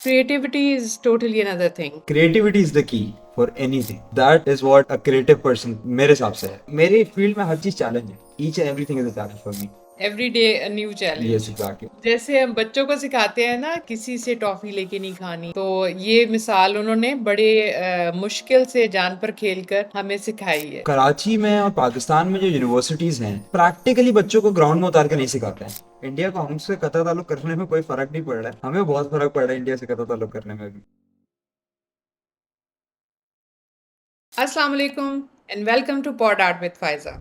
Creativity is totally another thing. Creativity is the key for anything that is what a creative person मेरे हिसाब से है। मेरे field में हर चीज चैलेंज है। Each and everything is a challenge for me. Every day a new yes challenge. Exactly. जैसे हम बच्चों को सिखाते हैं ना, किसी से टॉफी लेके नहीं खानी, तो ये मिसाल उन्होंने बड़े मुश्किल से जान पर खेल कर हमें सिखाई है। कराची में और पाकिस्तान में जो यूनिवर्सिटीज हैं प्रैक्टिकली बच्चों को ग्राउंड में उतार के नहीं सिखाते हैं। इंडिया को हमसे कतई ताल्लुक करने में कोई फर्क नहीं पड़ रहा है, हमें बहुत फर्क पड़ रहा है इंडिया से कतई ताल्लुक करने में भी। अस्सलाम वालेकुम and welcome to pod art with Faiza.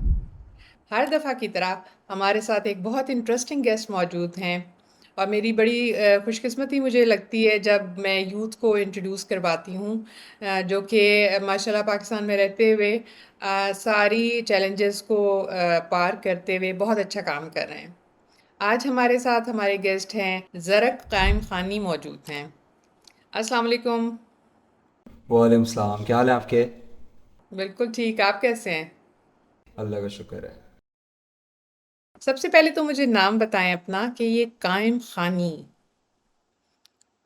हर दफ़ा की तरह हमारे साथ एक बहुत इंटरेस्टिंग गेस्ट मौजूद हैं और मेरी बड़ी खुशकिस्मती मुझे लगती है जब मैं यूथ को इंट्रोड्यूस करवाती हूँ, जो कि माशाल्लाह पाकिस्तान में रहते हुए सारी चैलेंजेस को पार करते हुए बहुत अच्छा काम कर रहे हैं। आज हमारे साथ हमारे गेस्ट हैं ज़रक कायम खानी मौजूद हैं। अस्सलाम वालेकुम। वालेकुम सलाम, क्या हाल है आपके? बिल्कुल ठीक, आप कैसे हैं? अल्लाह का शुक्र है। सबसे पहले तो मुझे नाम बताएं अपना कि ये कायम खानी।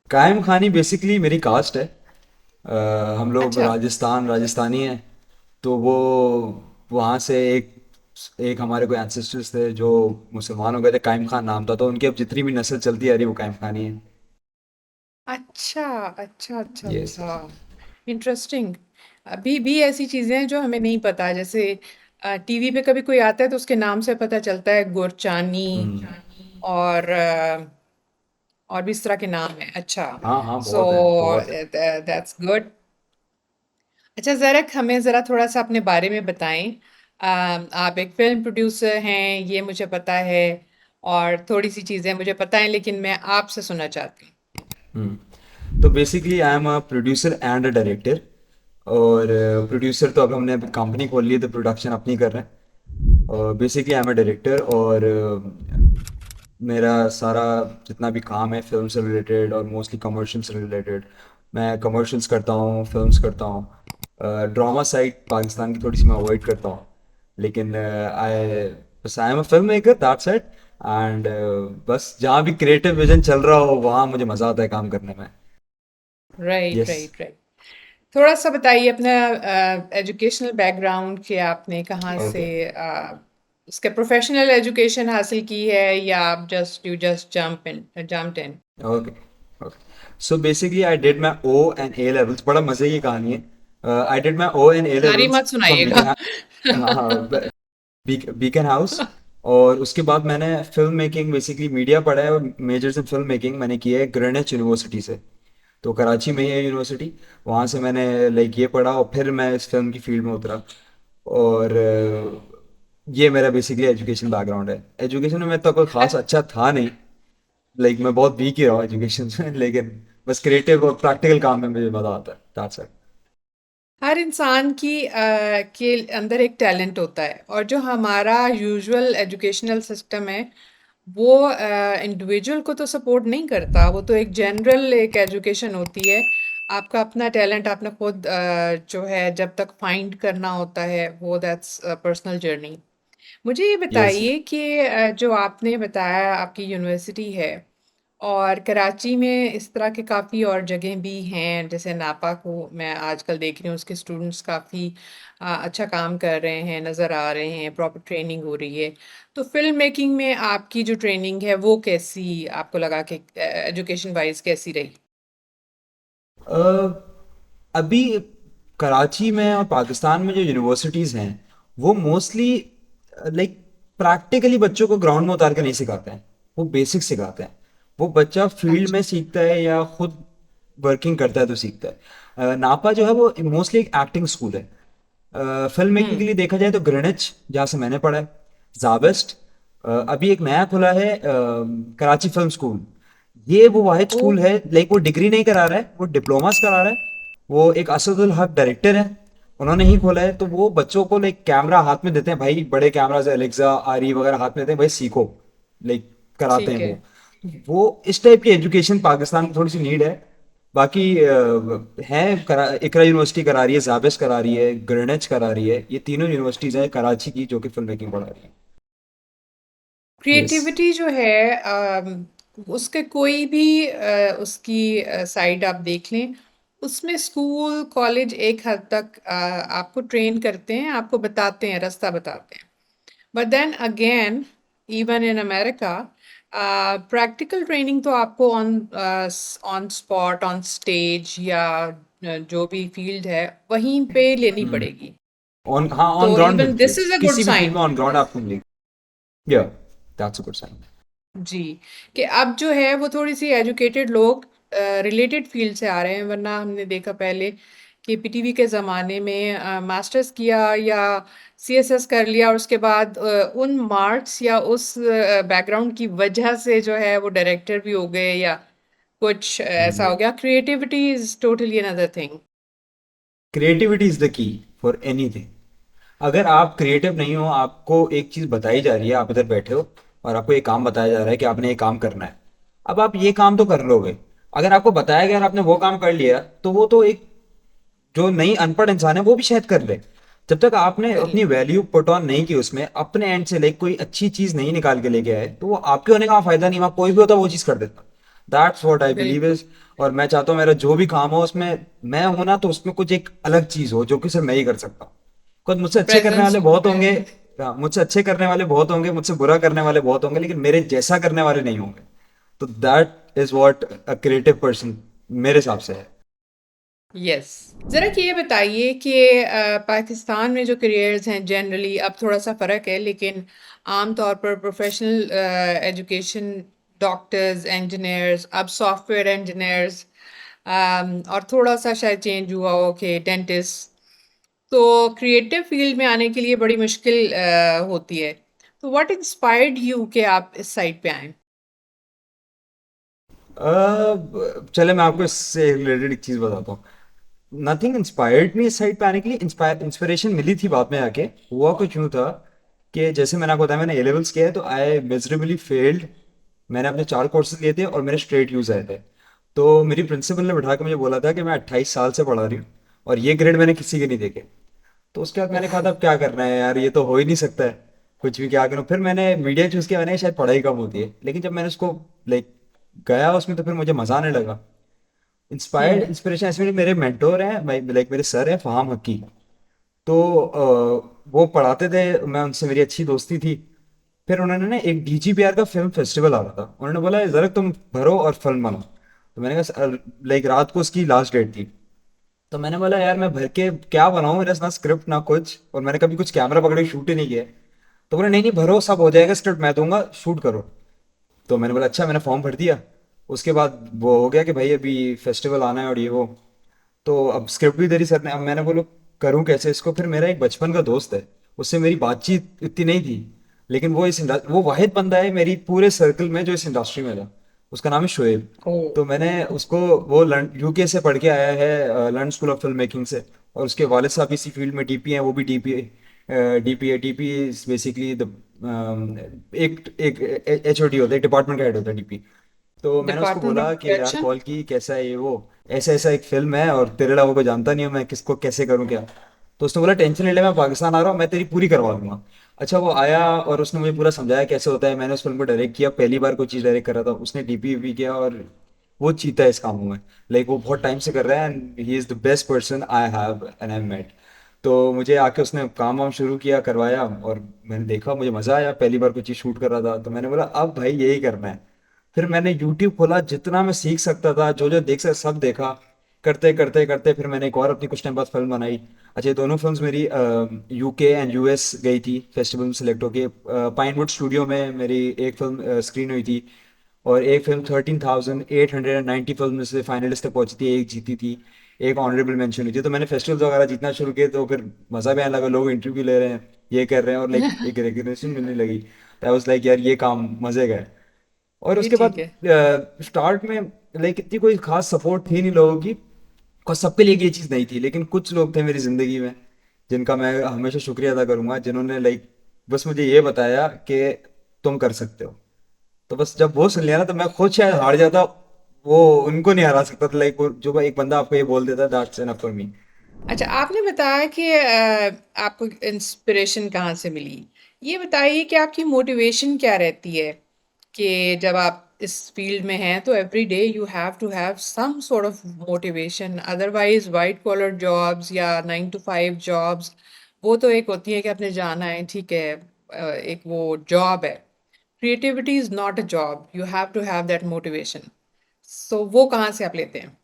कायम खानी बेसिकली मेरी कास्ट है। हम लोग अच्छा। राजस्थानी हैं। तो वो वहाँ से एक एक हमारे कोई एंसेस्टर्स थे जो मुसलमान हो गए थे, कायम खान नाम था, तो उनकी अब जितनी भी नस्ल चलती आ रही है वो कायम खानी है। अच्छा, अच्छा, अच्छा, यस। अच्छा। इंटरेस्टिंग। अभी भी ऐसी चीज़ें हैं जो हमें नहीं पता, जैसे टीवी पे कभी कोई आता है तो उसके नाम से पता चलता है गुरचानी और और भी इस तरह के नाम हैं। अच्छा, हाँ हाँ, सो बहुत है, बहुत है। That's good. अच्छा ज़रक, हमें ज़रा थोड़ा-सा अपने बारे में बताएँ। आप एक फ़िल्म प्रोड्यूसर हैं, ये मुझे पता है, और थोड़ी-सी चीज़ें मुझे पता है, लेकिन मैं आपसे सुनना चाहती हूँ। तो basically I am a producer and a director. और प्रोड्यूसर तो अब हमने कंपनी खोल ली है तो प्रोडक्शन अपनी कर रहे हैं। और basically I am a director. और मेरा सारा जितना भी काम है फिल्म से रिलेटेड और मोस्टली कमर्शियल से रिलेटेड। मैं कमर्शियल्स करता हूँ, फिल्म्स करता हूँ। ड्रामा साइड पाकिस्तान की थोड़ी सी मैं अवॉइड करता हूँ। लेकिन I am a film maker, that's it. And बस जहाँ भी क्रिएटिव विजन चल रहा हो वहाँ मुझे मज़ा आता है काम करने में। Right, yes. Right, right. थोड़ा-सा बताइए अपना एजुकेशनल बैकग्राउंड, कि आपने कहाँ से ओके उसका प्रोफ़ेशनल एजुकेशन हासिल की है, या आप just jumped in? Okay okay. So basically I did my O and A levels. बड़ा मज़े की कहानी है। आई डिड माई ओ एंड ए सारी लेवल्स मत फ्रॉम सुनाइएगा। बीकन। हाँ हाँ, बीकन हाउस। और उसके बाद मैंने फिल्म मेकिंग बेसिकली मीडिया पढ़ा है और मेजर्स इन फिल्म मेकिंग मैंने किया है ग्रेनिच यूनिवर्सिटी से। तो कराची में ही है यूनिवर्सिटी। वहाँ से मैंने लाइक ये पढ़ा और फिर मैं इस फिल्म की फील्ड में उतरा। और ये मेरा बेसिकली एजुकेशन बैकग्राउंड है। एजुकेशन में तो कोई अ खास अच्छा था नहीं। लाइक मैं बहुत वीक ही रहा हूँ एजुकेशन में लेकिन बस क्रिएटिव और प्रैक्टिकल काम में मुझे मज़ा आता है, दैट्स इट। हर इंसान के अंदर एक टैलेंट होता है, और जो हमारा यूजुअल एजुकेशनल सिस्टम है, वो इंडिविजुअल को तो सपोर्ट नहीं करता। वो तो एक जनरल एक एजुकेशन होती है। आपका अपना टैलेंट आपने खुद जो है जब तक फाइंड करना होता है, वो दैट्स पर्सनल जर्नी। मुझे ये यस। बताइए कि जो आपने बताया आपकी यूनिवर्सिटी है, और कराची में इस तरह के काफ़ी और जगह भी हैं, जैसे नापा को मैं आजकल देख रही हूँ, उसके स्टूडेंट्स काफ़ी अच्छा काम कर रहे हैं, नज़र आ रहे हैं, प्रॉपर ट्रेनिंग हो रही है। तो फ़िल्म मेकिंग में आपकी जो ट्रेनिंग है वो कैसी आपको लगा, कि एजुकेशन वाइज़ कैसी रही? अभी कराची में और पाकिस्तान में जो यूनिवर्सिटीज़ हैं वो मोस्टली लाइक प्रैक्टिकली बच्चों को ग्राउंड में उतार के नहीं सिखाते हैं। वो बेसिक सिखाते हैं। वो बच्चा फील्ड में अच्छा। सीखता है या खुद वर्किंग करता है तो सीखता है। नापा जो है वो मोस्टली एक एक्टिंग स्कूल है। फिल्म मेकिंग के हुँ। लिए देखा जाए तो ग्रेनिच जहाँ से मैंने पढ़ा है, जावेस्ट। अभी एक नया खुला है कराची फिल्म स्कूल। ये वो वाहिद ओह! स्कूल है, लाइक वो डिग्री नहीं करा रहा है, वो डिप्लोमास करा रहा है। वो एक असदुल हक डायरेक्टर है, उन्होंने ही खोला है। तो वो बच्चों को लाइक कैमरा हाथ में देते हैं, भाई बड़े कैमराज एलेक्सा आरी वगैरह हाथ में देते हैं, भाई सीखो, लाइक कराते हैं ठीक है। वो इस टाइप की एजुकेशन पाकिस्तान की थोड़ी सी नीड है। बाकी इकरा यूनिवर्सिटी करा रही है, जाबेस करा रही है, ग्रेनिच करा रही है। ये तीनों यूनिवर्सिटीज़ हैं कराची की जो कि फिल्म मेकिंग पढ़ा रही है। यस। क्रिएटिविटी जो है, उसके कोई भी उसकी साइड आप देख लें, उसमें स्कूल, कॉलेज एक हद तक आपको ट्रेन करते हैं, आपको बताते हैं, रास्ता बताते हैं। But then again, even in America, practical training तो आपको on on spot, on stage या जो भी फील्ड है, वहीं पे लेनी पड़ेगी। ऑन, हाँ, तो ऑन ग्राउंड इवन मिलती है, दिस इज़ अ गुड किसी भी फील्ड साइन। में ऑन ग्राउंड आपको मिलेगी। या, दैट्स अ गुड साइन। जी, कि अब जो है वो थोड़ी-सी एजुकेटेड लोग रिलेटेड फील्ड से आ रहे हैं, वरना हमने देखा पहले कि पीटीवी के ज़माने में मास्टर्स किया या सीएसएस कर लिया और उसके बाद उन मार्क्स या उस बैकग्राउंड की वजह से जो है वो डायरेक्टर भी हो गए या कुछ ऐसा हो गया। Creativity is totally another thing. Creativity is the key for anything. अगर आप क्रिएटिव नहीं हो, आपको एक चीज बताई जा रही है, आप इधर बैठे हो और आपको एक काम बताया जा रहा है कि आपने ये काम करना है, अब आप ये काम तो कर लोगे। अगर आपको बताया गया और आपने वो काम कर लिया, तो वो तो एक जो नहीं अनपढ़ इंसान है वो भी शायद कर ले। जब तक आपने अपनी बिल्कुल, वैल्यू पुट ऑन नहीं की उसमें, अपने एंड से लाइक कोई अच्छी चीज नहीं निकाल के लेके आए, तो वो आपके होने का फायदा नहीं। वहाँ कोई भी होता वो चीज कर देता। दैट्स व्हाट आई बिलीव बिल्कुल। इज। और मैं चाहता हूँ मेरा जो भी काम हो उसमें मैं हूं ना, तो उसमें कुछ एक अलग चीज हो जो कि सिर्फ मैं ही कर सकता हूँ। खुद मुझसे अच्छे करने प्रेज़ेंस वाले हो बहुत होंगे। है। हाँ, मुझसे अच्छे करने वाले बहुत होंगे, मुझसे बुरा करने वाले बहुत होंगे, लेकिन मेरे जैसा करने वाले नहीं होंगे। तो that is what a creative person मेरे हिसाब से है। यस। ज़रा कि ये बताइए कि पाकिस्तान में जो करियर्स हैं जनरली, अब थोड़ा-सा फ़र्क है, लेकिन आम तौर पर प्रोफ़ेशनल एजुकेशन, डॉक्टर्स, इंजीनियर्स, अब सॉफ्टवेयर इंजीनियर्स, और थोड़ा-सा शायद चेंज हुआ हो कि डेंटिस्ट। तो क्रिएटिव फ़ील्ड में आने के लिए बड़ी मुश्किल होती है। तो व्हाट इंस्पायर्ड यू कि आप इस साइड पे आएँ? चले मैं आपको इससे रिलेटेड एक चीज बताता हूँ। नथिंग इंस्पायर्ड मी इस साइड पे आने के लिए। इंस्पिरेशन मिली थी बाद में आके। हुआ कुछ यूं था कि जैसे मैंने आपको बताया, मैंने ए लेवल्स किया है, तो आई मिजरेबली फेल्ड। मैंने अपने 4 कोर्सेज लिए थे और मेरे स्ट्रेट यूज आए थे। तो मेरी प्रिंसिपल ने बिठा के मुझे बोला था कि मैं 28 साल से पढ़ा रही हूँ और ये ग्रेड मैंने किसी के नहीं देखे। तो उसके बाद मैंने कहा था उफ़! अब क्या करना है यार, ये तो हो ही नहीं सकता है। कुछ भी क्या करूँ, फिर मैंने मीडिया चूज किया। मैंने शायद पढ़ाई कम होती है, लेकिन जब मैंने उसको लाइक गया उसमें, तो फिर मुझे मजा आने लगा। इंस्पायर्ड हुँ। इंस्पिरेशन ऐसे मेरे मेंटोर हैं, लाइक मेरे सर हैं फहाम हकी। तो वो पढ़ाते थे, मैं उनसे मेरी अच्छी दोस्ती थी। फिर उन्होंने ना एक डीजीपीआर का फिल्म फेस्टिवल आ रहा था, उन्होंने बोला जरा तुम भरो और फिल्म बनाओ। तो मैंने कहा लाइक रात को उसकी लास्ट डेट थी। तो मैंने बोला यार मैं भर के क्या बनाऊं, मेरे पास ना स्क्रिप्ट ना कुछ, और मैंने कभी कुछ कैमरा पकड़ के शूट ही नहीं किया। तो बोले नहीं नहीं भरो, सब हो जाएगा, स्क्रिप्ट मैं दूंगा, शूट करो। तो मैंने बोला अच्छा, मैंने फॉर्म भर दिया। उसके बाद वो हो गया कि भाई अभी फेस्टिवल आना है और ये वो। तो अब स्क्रिप्ट भी इधर ही सर ने, अब मैंने बोलो करूँ कैसे इसको। फिर मेरा एक बचपन का दोस्त है, उससे मेरी बातचीत इतनी नहीं थी, लेकिन वो वाहिद बंदा है मेरी पूरे सर्कल में जो इस इंडस्ट्री में था। उसका नाम है शोएब। ओह! तो मैंने उसको, वो यूके से पढ़ के आया है, London school of film making से। और उसके वालिद साहब इसी फील्ड में डीपी हैं, वो भी डीपी इज बेसिकली द एक एक एचओडी होता है, डिपार्टमेंट का हेड होता है डीपी। तो मैंने उसको डिपार्टमेंट ऑफ बोला कि यार प्रोडक्शन? कॉल की, कैसा है ये वो, ऐसा ऐसा एक फिल्म है और तेरे अलावा को जानता नहीं हूँ, मैं किसको कैसे करूँ क्या। तो उसने बोला टेंशन नहीं ले, मैं पाकिस्तान आ रहा हूँ, मैं तेरी पूरी करवा दूंगा। अच्छा, वो आया और उसने मुझे पूरा समझाया कैसे होता है। मैंने उस फिल्म को डायरेक्ट किया, पहली बार कोई चीज़ डायरेक्ट कर रहा था, उसने डीपी वीपी किया और वो चीता है इस कामों में। लाइक वो बहुत टाइम से कर रहा है and he is the best person I have and I met. तो मुझे आके उसने काम वाम शुरू किया, करवाया, और मैंने देखा, मुझे मज़ा आया, पहली बार कोई चीज़ शूट कर रहा था। तो मैंने बोला अब भाई यही करना है। फिर मैंने यूट्यूब खोला, जितना मैं सीख सकता था, जो जो देख सकता सब देखा। करते करते करते फिर मैंने एक और अपनी कुछ टाइम बाद फिल्म बनाई। अच्छा, ये दोनों फिल्म्स मेरी यूके एंड यूएस गई थी, फेस्टिवल में सेलेक्ट होके। पाइनवुड स्टूडियो में मेरी एक फिल्म स्क्रीन हुई थी। और एक फिल्म 13,890 फिल्म में से फाइनलिस्ट तक पहुंची थी, एक जीती थी, एक ऑनरेबल मेंशन हुई थी। तो मैंने फेस्टिवल्स वगैरह जीतना शुरू किए, तो फिर मज़ा भी आने लगा, लोग इंटरव्यू ले रहे हैं, ये कर रहे हैं, और लाइक एक रिकग्निशन मिलने लगी। तो आई वाज लाइक यार ये काम मज़े का है। और ये उसके बाद ठीक है। स्टार्ट में लाइक इतनी कोई खास सपोर्ट थी नहीं लोगों की, और सबके लिए ये चीज़ नहीं थी, लेकिन कुछ लोग थे मेरी ज़िंदगी में जिनका मैं हमेशा शुक्रिया अदा करूंगा, जिन्होंने लाइक बस मुझे ये बताया कि तुम कर सकते हो। तो बस जब वो सुन लिया ना, तो मैं खुद शायद हार जाता, वो उनको नहीं हरा सकता था। लाइक जो एक बंदा आपको ये बोल देता, दैट्स एनफ फॉर मी। अच्छा, आपने बताया कि आपको इंस्पिरेशन कहाँ से मिली। ये बताइए कि आपकी मोटिवेशन क्या रहती है कि जब आप इस फील्ड में हैं तो every day you have to have some sort of motivation, otherwise white collar jobs या 9 to 5 जॉब्स वो तो एक होती है कि आपने जाना है, ठीक है, एक वो जॉब है। Creativity is not a job, you have to have that motivation. So वो कहाँ से आप लेते हैं?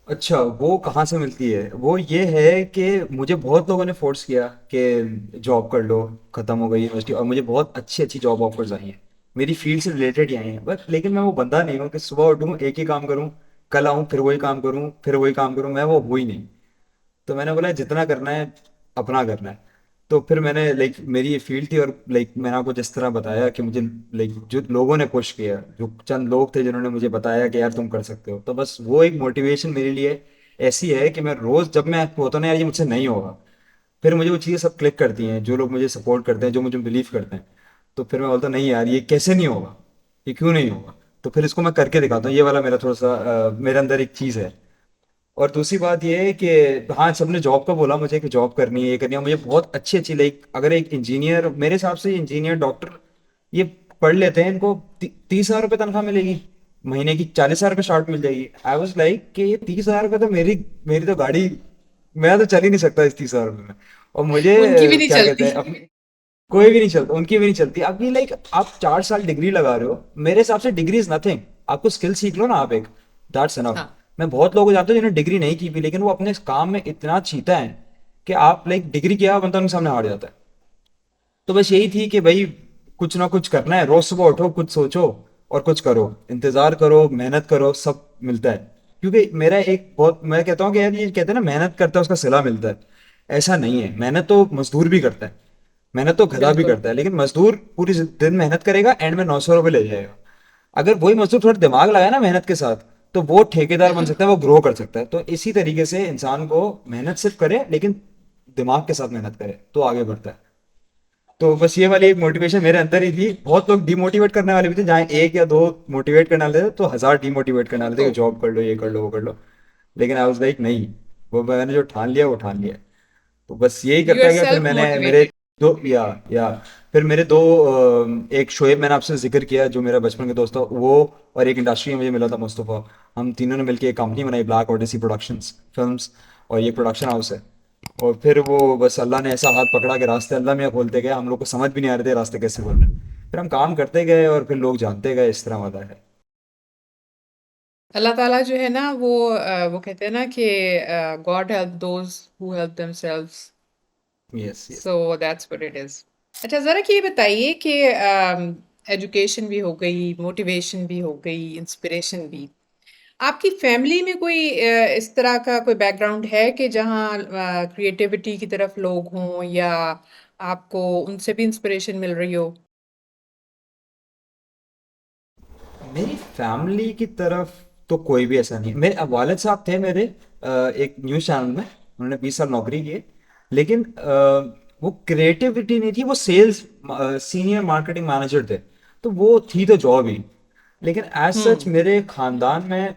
अच्छा, वो कहाँ से मिलती है? वो ये है कि मुझे बहुत लोगों ने फोर्स किया कि जॉब कर लो, खत्म हो गई यूनिवर्सिटी, और मुझे बहुत अच्छी अच्छी जॉब ऑफर्स आई हैं, मेरी फील्ड से रिलेटेड ही आई हैं, बस लेकिन मैं वो बंदा नहीं हूँ कि सुबह उठूँ एक ही काम करूँ, कल आऊँ फिर वही काम करूँ फिर वही काम करूँ, मैं वो ही नहीं। तो मैंने बोला जितना करना है अपना करना है। तो फिर मैंने लाइक मेरी ये फील्ड थी, और लाइक मैंने आपको जिस तरह बताया कि मुझे लाइक जो लोगों ने पुश किया, जो चंद लोग थे जिन्होंने मुझे बताया कि यार तुम कर सकते हो, तो बस वो एक मोटिवेशन मेरे लिए ऐसी है कि मैं रोज जब मैं होता ना यार ये मुझसे नहीं होगा, फिर मुझे वो चीज़ें सब क्लिक करती हैं, जो लोग मुझे सपोर्ट करते हैं, जो मुझे बिलीव करते हैं, तो फिर मैं बोलता नहीं यार ये कैसे नहीं होगा, ये क्यों नहीं होगा, तो फिर इसको मैं करके दिखाता हूँ। ये वाला मेरा थोड़ा सा मेरे अंदर एक चीज़ है। और दूसरी बात ये है कि हाँ, सबने जॉब का बोला मुझे कि जॉब करनी है, ये करनी है, मुझे बहुत अच्छी अच्छी लाइक अगर एक इंजीनियर, मेरे हिसाब से इंजीनियर डॉक्टर ये पढ़ लेते हैं, इनको 30,000 रुपये तनख्वाह मिलेगी, महीने की 40,000 रुपये शॉर्ट मिल जाएगी। आई वॉज लाइक कि ये 30,000 रुपये तो मेरी मेरी तो गाड़ी, मैं तो चल ही नहीं सकता इस 30,000 रुपये में। और मुझे उनकी भी नहीं क्या कहते चलती। हैं अपनी, कोई भी नहीं चलता, उनकी भी नहीं चलती। अभी लाइक आप 4 साल डिग्री लगा रहे हो, मेरे हिसाब से डिग्री इज नथिंग, आपको स्किल सीख लो ना आप एक, दैट्स एनफ। हाँ। मैं बहुत लोगों को जानता हूँ जिन्होंने डिग्री नहीं की भी, लेकिन वो अपने काम में इतना चीता है कि आप लाइक डिग्री किया बंदा उनके सामने हार जाता है। तो बस यही थी कि भाई कुछ ना कुछ करना है, रोज सुबह उठो, कुछ सोचो और कुछ करो, इंतजार करो, मेहनत करो, सब मिलता है। क्योंकि मेरा एक बहुत, मैं कहता हूँ कि यार ये कहते हैं ना मेहनत करता है उसका सिला मिलता है, ऐसा नहीं है। मेहनत तो मजदूर भी करता है, मेहनत तो गधा भी बिल्कुल। करता है, लेकिन मजदूर पूरी दिन मेहनत करेगा, एंड में 900 रुपये ले जाएगा। अगर वही मजदूर थोड़ा दिमाग लगाए ना मेहनत के साथ, तो वो ठेकेदार बन सकता है, वो ग्रो कर सकता है। तो इसी तरीके से इंसान को मेहनत सिर्फ करे, लेकिन दिमाग के साथ मेहनत करे तो आगे बढ़ता है। तो बस ये वाली एक मोटिवेशन मेरे अंदर ही थी। बहुत लोग डिमोटिवेट करने वाले भी थे, जहाँ एक या दो मोटिवेट करने वाले थे तो 1000 डिमोटिवेट करने वाले थे तो कि जॉब कर लो, ये कर लो, वो कर लो। लेकिन आई वाज लाइक नहीं, वो मैंने जो ठान लिया वो ठान लिया। तो बस यही यू करता आर गया। फिर सेल्फ मैंने मेरे मोटिवेटेड। दो या फिर मेरे दो एक शोएब मैंने आपसे जिक्र किया जो मेरा बचपन का दोस्त था वो, और एक इंडस्ट्री में मुझे मिला था मुस्तफ़ा। हम तीनों ने मिलकर एक कंपनी बनाई, ब्लैक ओडेसी प्रोडक्शंस फिल्म्स, और ये प्रोडक्शन हाउस है। और फिर वो बस अल्लाह ने ऐसा हाथ पकड़ा कि रास्ते अल्लाह मियाँ खोलते गए, हम लोग को समझ भी नहीं आ रहे थे रास्ते कैसे खोलने। फिर हम काम करते गए और फिर लोग जानते गए, इस तरह वाला है। अल्लाह ताला जो है ना वो कहते हैं ना कि God help those who help themselves. Yes yes. So that's what it is. अच्छा, ज़रा कि ये बताइए कि एजुकेशन भी हो गई, मोटिवेशन भी हो गई, इंस्पिरेशन भी। आपकी फैमिली में कोई इस तरह का कोई बैकग्राउंड है कि जहाँ क्रिएटिविटी की तरफ लोग हों, या आपको उनसे भी इंस्पिरेशन मिल रही हो? मेरी फैमिली की तरफ तो कोई भी ऐसा नहीं है। मेरे वालिद साहब थे मेरे एक न्यूज़ चैनल में, उन्होंने 20 साल नौकरी की है, लेकिन वो क्रिएटिविटी नहीं थी, वो सेल्स सीनियर मार्केटिंग मैनेजर थे, तो वो थी तो जॉब ही। लेकिन एज सच हुँ। मेरे खानदान में,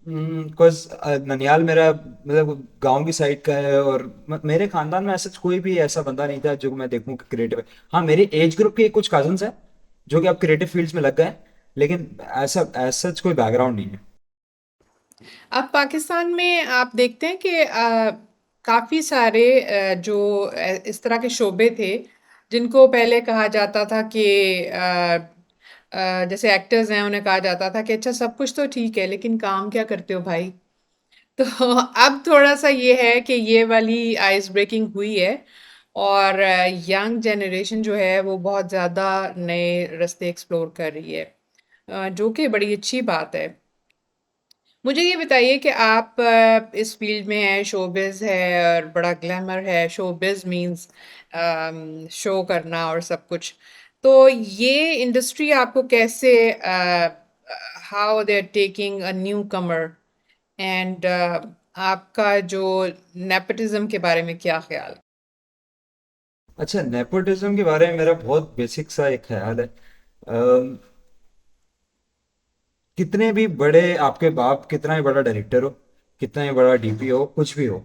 बिकॉज ननियाल मेरा मतलब गांव की साइड का है, और मेरे खानदान में ऐसा कोई भी ऐसा बंदा नहीं था जो मैं देखूं कि क्रिएटिव है। हाँ, मेरे एज ग्रुप के कुछ कजन्स हैं जो कि अब क्रिएटिव फील्ड्स में लग गए हैं, लेकिन ऐसा ऐसा कोई बैकग्राउंड नहीं है। अब पाकिस्तान में आप देखते हैं कि काफ़ी सारे जो इस तरह के शोबे थे, जिनको पहले कहा जाता था कि जैसे एक्टर्स हैं, उन्हें कहा जाता था कि अच्छा सब कुछ तो ठीक है, लेकिन काम क्या करते हो भाई? तो अब थोड़ा-सा ये है कि ये वाली आइस ब्रेकिंग हुई है, और यंग जनरेशन जो है वो बहुत ज़्यादा नए रास्ते एक्सप्लोर कर रही है, जो कि बड़ी अच्छी बात है। मुझे ये बताइए कि आप इस फील्ड में हैं, शोबिज़ है और बड़ा ग्लैमर है, शोबिज़ मीन्स शो करना और सब कुछ। तो ये इंडस्ट्री आपको कैसे how they are taking a newcomer, and आपका जो नेपोटिज़्म के बारे में क्या ख़्याल? अच्छा, नेपोटिज्म के बारे में मेरा बहुत बेसिक सा एक ख्याल है। कितने भी बड़े आपके बाप, कितना भी बड़ा डायरेक्टर हो, कितना भी बड़ा डीपी हो, कुछ भी हो,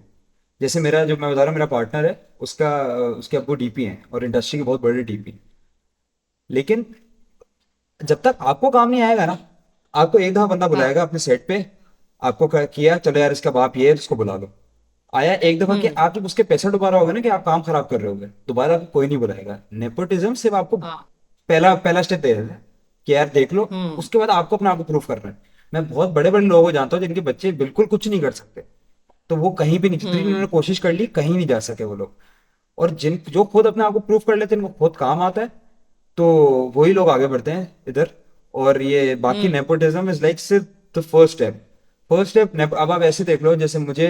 जैसे मेरा जो मैं बता रहा हूँ मेरा पार्टनर है, उसका उसके अब्बू डीपी हैं और इंडस्ट्री के बहुत बड़े डीपी। लेकिन जब तक आपको काम नहीं आएगा ना, आपको एक दफा बंदा हाँ। बुलाएगा अपने सेट पे, आपको किया चलो यार इसका बाप ये है इसको बुला लो, आया एक दफा कि हुँ, आप जब उसके पैसे दोबारा होगे ना कि आप काम खराब कर रहे होगे, दोबारा आपको कोई नहीं बुलाएगा। नेपोटिज्म सिर्फ आपको हाँ। पहला पहला स्टेप दे देता है कि यार देख लो, हुँ, उसके बाद आपको अपने आप को प्रूफ करना है। मैं बहुत बड़े बड़े लोगों को जानता हूँ जिनके बच्चे बिल्कुल कुछ नहीं कर सकते, तो वो कहीं भी नहीं, जितनी भी उन्होंने हुँ, कोशिश कर ली कहीं नहीं जा सके वो लोग। और जिन जो खुद अपने आप को प्रूफ कर लेते हैं, इनको खुद काम आता है, तो वही लोग आगे बढ़ते हैं इधर। और ये बाकी हुँ, नेपोटिज्म इज लाइक सिर्फ the first step. First step, अब आप ऐसे देख लो जैसे मुझे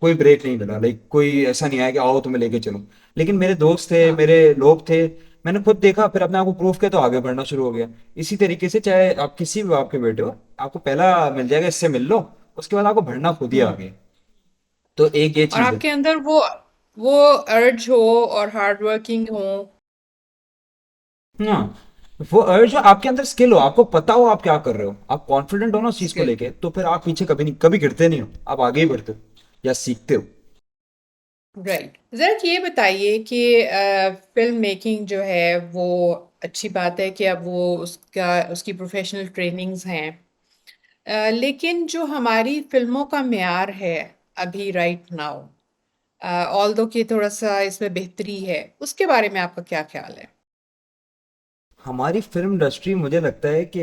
कोई ब्रेक नहीं मिला, लाइक कोई ऐसा नहीं आया कि आओ तुम्हें लेके चलो, लेकिन मेरे दोस्त थे, हाँ। मेरे लोग थे, मैंने खुद देखा, फिर अपने आप को प्रूफ किया तो आगे बढ़ना शुरू हो गया। इसी तरीके से चाहे आप किसी भी बाप के बेटे हो, आपको पहला मिल जाएगा, इससे मिल लो, उसके बाद आपको बढ़ना खुद ही हुँ। आगे। तो एक ये और चीज है। आपके अंदर वो अर्ज हो और हार्ड वर्किंग हो। हाँ, वो अर्ज जो आपके अंदर स्किल हो, आपको पता हो आप क्या कर रहे हो, आप कॉन्फिडेंट हो ना उस चीज को स्किल। लेके, तो फिर आप पीछे कभी नहीं, कभी गिरते नहीं हो, आप आगे ही बढ़ते हो या सीखते हो। राइट। ज़रा ये बताइए कि फ़िल्म मेकिंग जो है वो अच्छी बात है कि अब वो उसका उसकी प्रोफ़ेशनल ट्रेनिंग्स हैं। लेकिन जो हमारी फ़िल्मों का मेयार है अभी राइट नाउ, ऑल्दो कि थोड़ा-सा इसमें बेहतरी है, उसके बारे में आपका क्या ख़्याल है? हमारी फिल्म इंडस्ट्री मुझे लगता है कि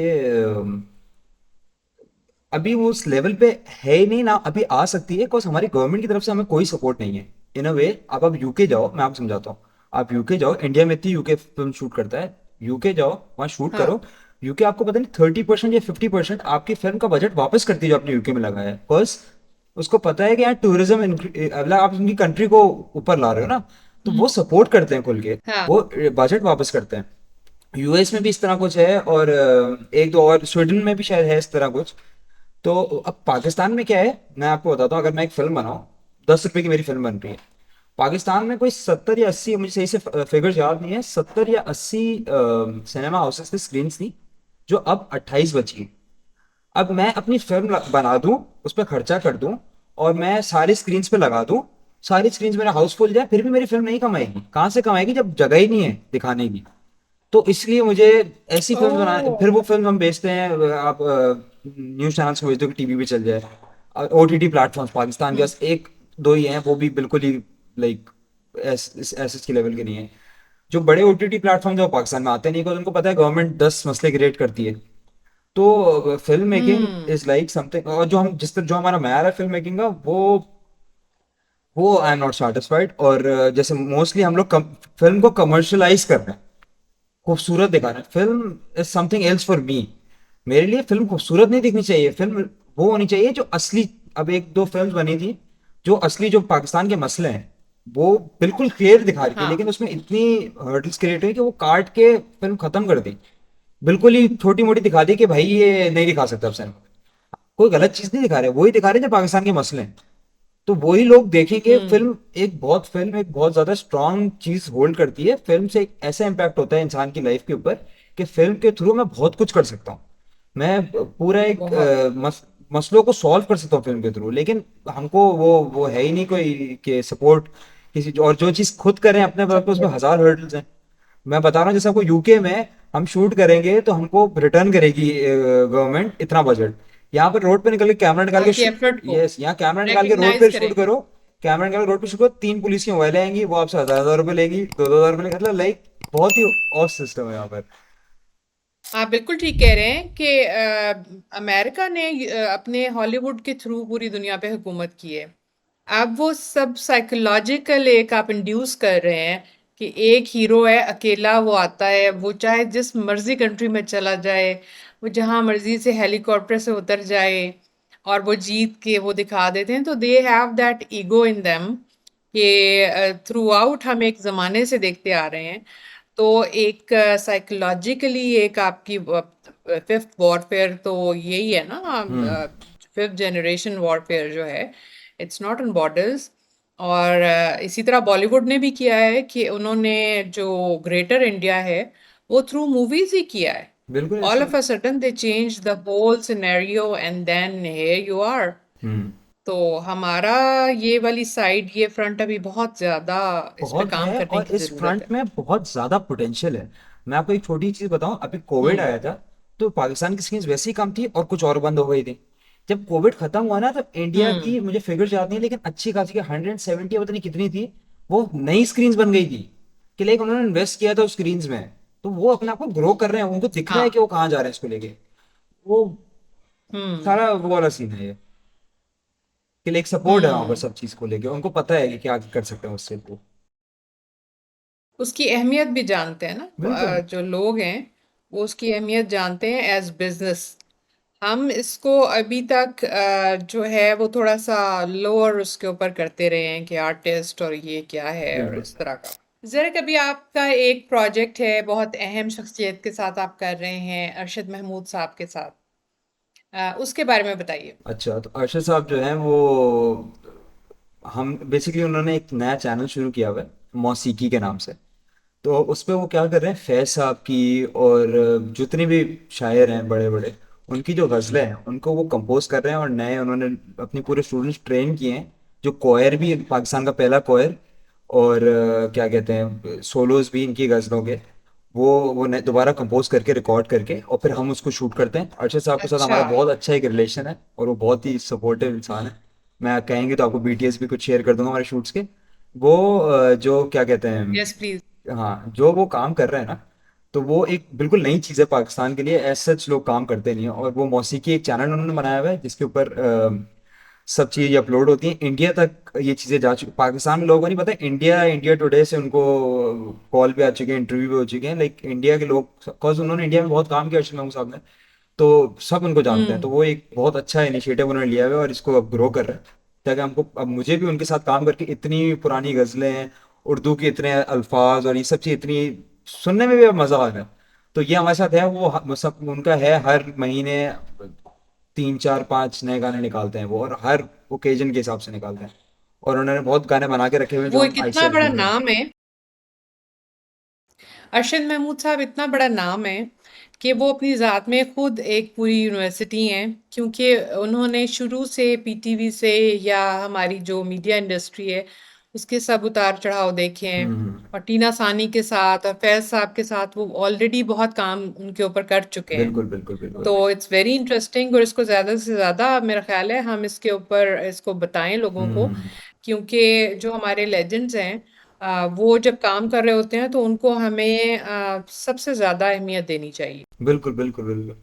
अभी वो उस लेवल पे है ही नहीं ना, अभी आ सकती है, बिकॉज हमारी गवर्नमेंट की तरफ से हमें कोई सपोर्ट नहीं है। इन अ वे आप यूके जाओ, मैं आपको समझाता हूँ। आप यूके जाओ, इंडिया में इतनी यूके फिल्म शूट करता है, यूके जाओ वहाँ शूट हाँ। करो। यूके आपको पता नहीं 30% या 50% आपकी फिल्म का बजट वापस करती है जो आपने यूके में लगाया है, बिकॉज उसको पता है कि यार टूरिज्म, मतलब आप उनकी कंट्री को ऊपर ला रहे हो ना, तो हुँ। वो सपोर्ट करते हैं खुल के, हाँ। वो बजट वापस करते हैं। यूएस में भी इस तरह कुछ है, और एक दो और स्वीडन में भी शायद है इस तरह कुछ। तो अब पाकिस्तान में क्या है, मैं आपको बताता हूँ। अगर मैं एक फिल्म बनाऊँ, 10 रुपए की मेरी फिल्म बन रही है, पाकिस्तान में कोई 70 या 80, मुझे सही से फिगर्स याद नहीं है, 70 या 80 सिनेमा हाउसेस थी, स्क्रीन थी, जो अब 28 बची। अब मैं अपनी फिल्म बना दूं, उस पर खर्चा कर दूं, और मैं सारी स्क्रीन पे लगा दूं, सारी स्क्रीन मेरा हाउसफुल जाए, फिर भी मेरी फिल्म नहीं कमाएगी। कहाँ से कमाएगी जब जगह ही नहीं है दिखाने की। तो इसलिए मुझे ऐसी फिल्म बना, ओह! फिर वो फिल्म हम बेचते हैं, आप न्यूज चैनल्स को भेजते हो कि टीवी पे चल जाए। ओटीटी प्लेटफॉर्म्स पाकिस्तान के हुँ। पास एक दो ही हैं, वो भी बिल्कुल ही लाइक एस की लेवल के नहीं है। जो बड़े ओटीटी प्लेटफॉर्म जो पाकिस्तान में आते नहीं, because उनको पता है गवर्नमेंट 10 मसले क्रिएट करती है। तो film making hmm. Is like something, और जो हम जिस तरह जो हमारा मैार है फिल्म मेकिंग का, वो आई एम नॉट सेटिस्फाइड। और जैसे मोस्टली हम लोग फिल्म को कमर्शलाइज कर रहे हैं, खूबसूरत दिखाना है। Film is something else for me. मेरे लिए फिल्म खूबसूरत नहीं दिखनी चाहिए, फिल्म वो होनी चाहिए जो असली। अब एक दो फिल्म बनी थी जो असली, जो पाकिस्तान के मसले हैं वो बिल्कुल क्लियर दिखा रही थी, हाँ। लेकिन उसमें इतनी हर्डल्स क्रिएट हुई कि वो काट के फिल्म खत्म कर दी, बिल्कुल ही छोटी मोटी दिखा दी कि भाई ये नहीं दिखा सकता अब सिनेमा। कोई गलत चीज नहीं दिखा रहे, वही दिखा रहे जो पाकिस्तान के मसले हैं। तो वही लोग देखेंगे। हुँ। फिल्म एक बहुत ज्यादा स्ट्रांग चीज होल्ड करती है। फिल्म से एक ऐसा इम्पैक्ट होता है इंसान की लाइफ के ऊपर कि फिल्म के थ्रू मैं बहुत कुछ कर सकता हूँ। मैं पूरा एक बहुत। मसलों को सॉल्व कर सकता हूँ फिल्म के थ्रू, लेकिन हमको वो है ही नहीं कोई के सपोर्ट किसी, और जो चीज खुद करें अपने बल पे, उसमें सपोर्ट। हजार हर्डल्स हैं। मैं बता रहा हूँ, जैसे आपको यूके में हम शूट करेंगे तो हमको रिटर्न करेगी गवर्नमेंट इतना बजट। यहाँ पर रोड पे निकल के कैमरा निकाल के आपके एफर्ट को यस, यहाँ कैमरा निकाल के रोड रिकॉग्नाइज पे शूट करेगी। करो, कैमरा निकाल के रोड पे शूट करो, 3 पुलिस की मोबाइल आएंगी, वो आपसे हजार हजार रुपए लेगी, दो दो हजार रुपए लेगी, मतलब लाइक बहुत ही ऑफ सिस्टम है यहाँ पर। आप बिल्कुल ठीक कह रहे हैं कि अमेरिका ने अपने हॉलीवुड के थ्रू पूरी दुनिया पे हुकूमत की है। अब वो सब साइकोलॉजिकल एक आप इंड्यूस कर रहे हैं कि एक हीरो है अकेला, वो आता है, वो चाहे जिस मर्जी कंट्री में चला जाए, वो जहां मर्जी से हेलीकॉप्टर से उतर जाए और वो जीत के वो दिखा देते हैं। तो they have that ego in them कि थ्रू आउट हम एक ज़माने से देखते आ रहे हैं। तो एक साइकोलॉजिकली एक आपकी फिफ्थ वॉरफेयर तो यही है हम्म। ना, फिफ्थ जनरेशन वॉरफेयर जो है, इट्स नॉट ऑन बॉर्डर्स। और इसी तरह बॉलीवुड ने भी किया है कि उन्होंने जो ग्रेटर इंडिया है वो थ्रू मूवीज ही किया है। बिल्कुल ऑल ऐसे ही। Of a sudden they change the whole scenario and then here you are. Hmm. तो हमारा ये वाली साइड, ये फ्रंट अभी बहुत ज्यादा इस पे बहुत काम है, करने और की इस जरूरत फ्रंट है। में बहुत ज्यादा पोटेंशियल है। मैं आपको एक छोटी चीज बताऊं, अभी कोविड हम्म। आया था, तो पाकिस्तान की स्क्रीन्स वैसे ही कम थी और कुछ और बंद हो गई थी। जब कोविड खत्म हुआ ना, तब इंडिया हुँ, की मुझे फिगर याद नहीं, लेकिन अच्छी खासी की 170 पता नहीं कितनी थी, वो नई स्क्रीन्स बन गई थी। कि लाइक उन्होंने इन्वेस्ट किया था उस स्क्रीन्स में, तो वो अपने आप को ग्रो कर रहे हैं, उनको दिख रहा है हाँ, कि वो कहाँ जा रहे हैं इसको लेके। वो हुँ, सारा वो वाला सीन है ये, कि लाइक सपोर्ट है वहाँ पर हुँ। सब चीज़ को लेके, उनको पता है कि क्या कर सकते हैं उससे वो। उसकी अहमियत भी जानते हैं ना, बिल्कुल। जो लोग हैं, वो उसकी अहमियत जानते हैं एज़ बिज़नेस। हम इसको अभी तक जो है वो थोड़ा-सा लोअर उसके ऊपर करते रहे हैं कि आर्टिस्ट और ये क्या है और बिल्कुल। इस तरह का। ज़रा कभी आपका एक प्रोजेक्ट है, बहुत अहम शख्सियत के साथ आप कर रहे हैं, अरशद महमूद साहब के साथ। उसके बारे में बताइए। अच्छा, तो अरशद साहब जो हैं वो, हम बेसिकली उन्होंने एक नया चैनल शुरू किया हुआ है मौसीकी के नाम से। तो उस पे वो क्या कर रहे हैं, फैज़ साहब की और जितने भी शायर हैं बड़े बड़े, उनकी जो गज़लें हैं उनको वो कंपोज कर रहे हैं, और नए उन्होंने अपनी पूरे स्टूडेंट्स ट्रेन किए हैं। जो कोयर भी, पाकिस्तान का पहला कोयर, और क्या कहते हैं, सोलोज भी इनकी गज़लों के, वो दोबारा कंपोज करके रिकॉर्ड करके और फिर हम उसको शूट करते हैं। अरशद साहब के साथ अच्छा, हमारा बहुत अच्छा एक रिलेशन है, और वो बहुत ही सपोर्टिव इंसान है। मैं कहेंगे तो आपको बीटीएस भी कुछ शेयर कर दूंगा हमारे शूट्स के। वो जो क्या कहते यस हैं, प्लीज़। हाँ, जो वो काम कर रहे हैं ना, तो वो एक बिल्कुल नई चीज़ है पाकिस्तान के लिए, एज सच लोग काम करते नहीं है। और वो मौसीकी एक चैनल उन्होंने बनाया हुआ है जिसके ऊपर सब चीज़ें अपलोड होती हैं, इंडिया तक ये चीज़ें जा चुकी। पाकिस्तान में लोगों को नहीं पता, इंडिया इंडिया टुडे से उनको कॉल भी आ चुके हैं, इंटरव्यू भी हो चुके हैं, लाइक इंडिया के लोग, बिकॉज उन्होंने इंडिया में बहुत काम किया अर्शद महमूद साहब ने, तो सब उनको जानते हैं। हुँ, तो वो एक बहुत अच्छा इनिशिएटिव उन्होंने लिया हुआ है और इसको अब ग्रो कर रहे हैं, ताकि हमको, अब मुझे भी उनके साथ काम करके इतनी पुरानी गज़लें हैं, उर्दू के इतने अल्फाज और ये सब चीज़ इतनी सुनने में भी अब मज़ा आ रहा है। तो ये हमारे साथ है, वो सब उनका है, हर महीने 3 4 5 नए गाने निकालते हैं वो, और हर ओकेजन के हिसाब से निकालते हैं। और उन्होंने बहुत गाने बना के रखे हुए हैं जो वो हम एक इतना आईसीआर बड़ा में भी हैं। नाम है, अरशद महमूद साहब इतना बड़ा नाम है कि वो अपनी ज़ात में खुद एक पूरी यूनिवर्सिटी हैं, क्योंकि उन्होंने शुरू से पीटीवी से या हमारी जो मीडिया इंडस्ट्री है उसके सब उतार चढ़ाव देखे हैं। हम्म। और टीना सानी के साथ और फैज़ साहब के साथ वो ऑलरेडी बहुत काम उनके ऊपर कर चुके हैं। बिल्कुल बिल्कुल बिल्कुल। तो इट्स वेरी इंटरेस्टिंग, और इसको ज़्यादा से ज़्यादा मेरा ख्याल है हम इसके ऊपर इसको बताएं लोगों को, हम्म। क्योंकि जो हमारे लेजेंड्स हैं वो जब काम कर रहे होते हैं तो उनको हमें सबसे ज़्यादा अहमियत देनी चाहिए। बिल्कुल बिल्कुल बिल्कुल।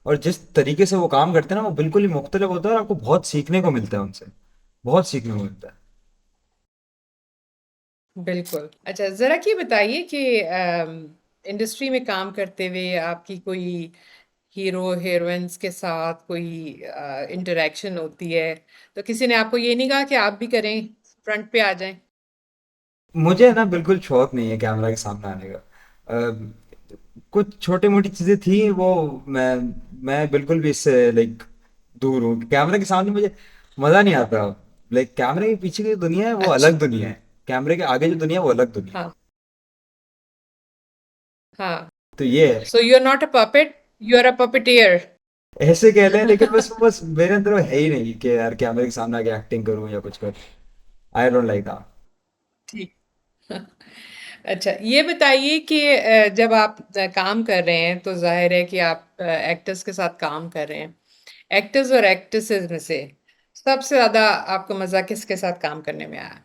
और जिस तरीके से वो काम करते हैं ना, वो बिल्कुल ही मुख्तलिफ होता है, और आपको बहुत सीखने को मिलता है उनसे, बहुत सीखने को मिलता है। बिल्कुल। अच्छा, ज़रा ये बताइए कि इंडस्ट्री में काम करते हुए आपकी कोई हीरो हीरोइंस के साथ कोई इंटरेक्शन होती है, तो किसी ने आपको ये नहीं कहा कि आप भी करें, फ्रंट पे आ जाएं? मुझे ना बिल्कुल शौक नहीं है कैमरा के सामने आने का। कुछ छोटी मोटी चीजें थी वो, मैं बिल्कुल भी इससे लाइक दूर हूँ। कैमरे के सामने मुझे मजा नहीं आता। लाइक कैमरे के पीछे की जो दुनिया है वो अच्छा, अलग दुनिया है, कैमरे के आगे जो दुनिया है वो अलग दुनिया है। हाँ, हाँ। तो ये है। So you are not a puppet, you are a puppeteer. ऐसे कह लें, लेकिन बस मेरे अंदर वो है ही नहीं कि यार कैमरे के सामने आके एक्टिंग करूँ या कुछ कर। I don't like that. ठीक। अच्छा, ये बताइए कि जब आप काम कर रहे हैं तो ज़ाहिर है कि आप एक्टर्स के साथ काम कर रहे हैं। एक्टर्स और एक्ट्रेसेस में से सबसे ज़्यादा आपको मज़ा किसके साथ काम करने में आया?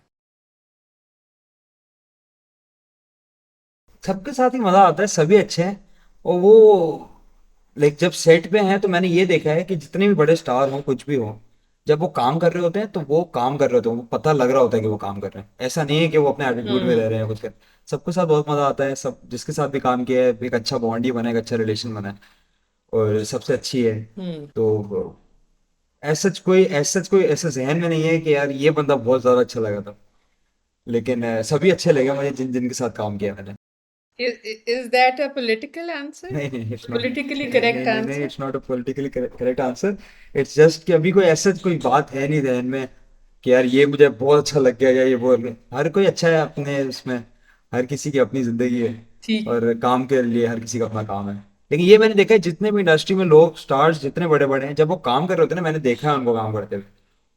सबके साथ ही मजा आता है, सभी अच्छे हैं। और वो लाइक जब सेट पे हैं तो मैंने ये देखा है कि जितने भी बड़े स्टार हों कुछ भी हो, जब वो काम कर रहे होते हैं तो वो काम कर रहे होते हैं, वो पता लग रहा होता है कि वो काम कर रहे हैं। ऐसा नहीं है कि वो अपने एटीट्यूड में रह हुँ, रहे हैं कुछ कर। सबके साथ बहुत मजा आता है, सब जिसके साथ भी काम किया है एक अच्छा बॉन्ड ही बना है, एक अच्छा रिलेशन बना है, और सबसे अच्छी है। हुँ। तो ऐसा कोई ऐसा जहन में नहीं है कि यार ये बंदा बहुत ज्यादा अच्छा लगा था, लेकिन सभी अच्छे लगे मुझे जिन जिनके साथ काम किया मैंने। Is that a political answer? नहीं नहीं, इट्स नॉट, Politically नहीं correct नहीं नहीं नहीं, answer? It's not a politically correct answer. It's just कि अभी कोई ऐसा कोई बात है नहीं ध्यान में कि यार ये मुझे बहुत अच्छा लग गया या ये बोल रहे। हर कोई अच्छा है अपने उसमें, हर किसी की अपनी जिंदगी है, ठीक। और काम के लिए हर किसी का अपना काम है। लेकिन ये मैंने देखा है, जितने भी इंडस्ट्री में लोग स्टार्स जितने बड़े बड़े हैं, जब वो काम कर रहे होते हैं ना, मैंने देखा है उनको काम करते हुए,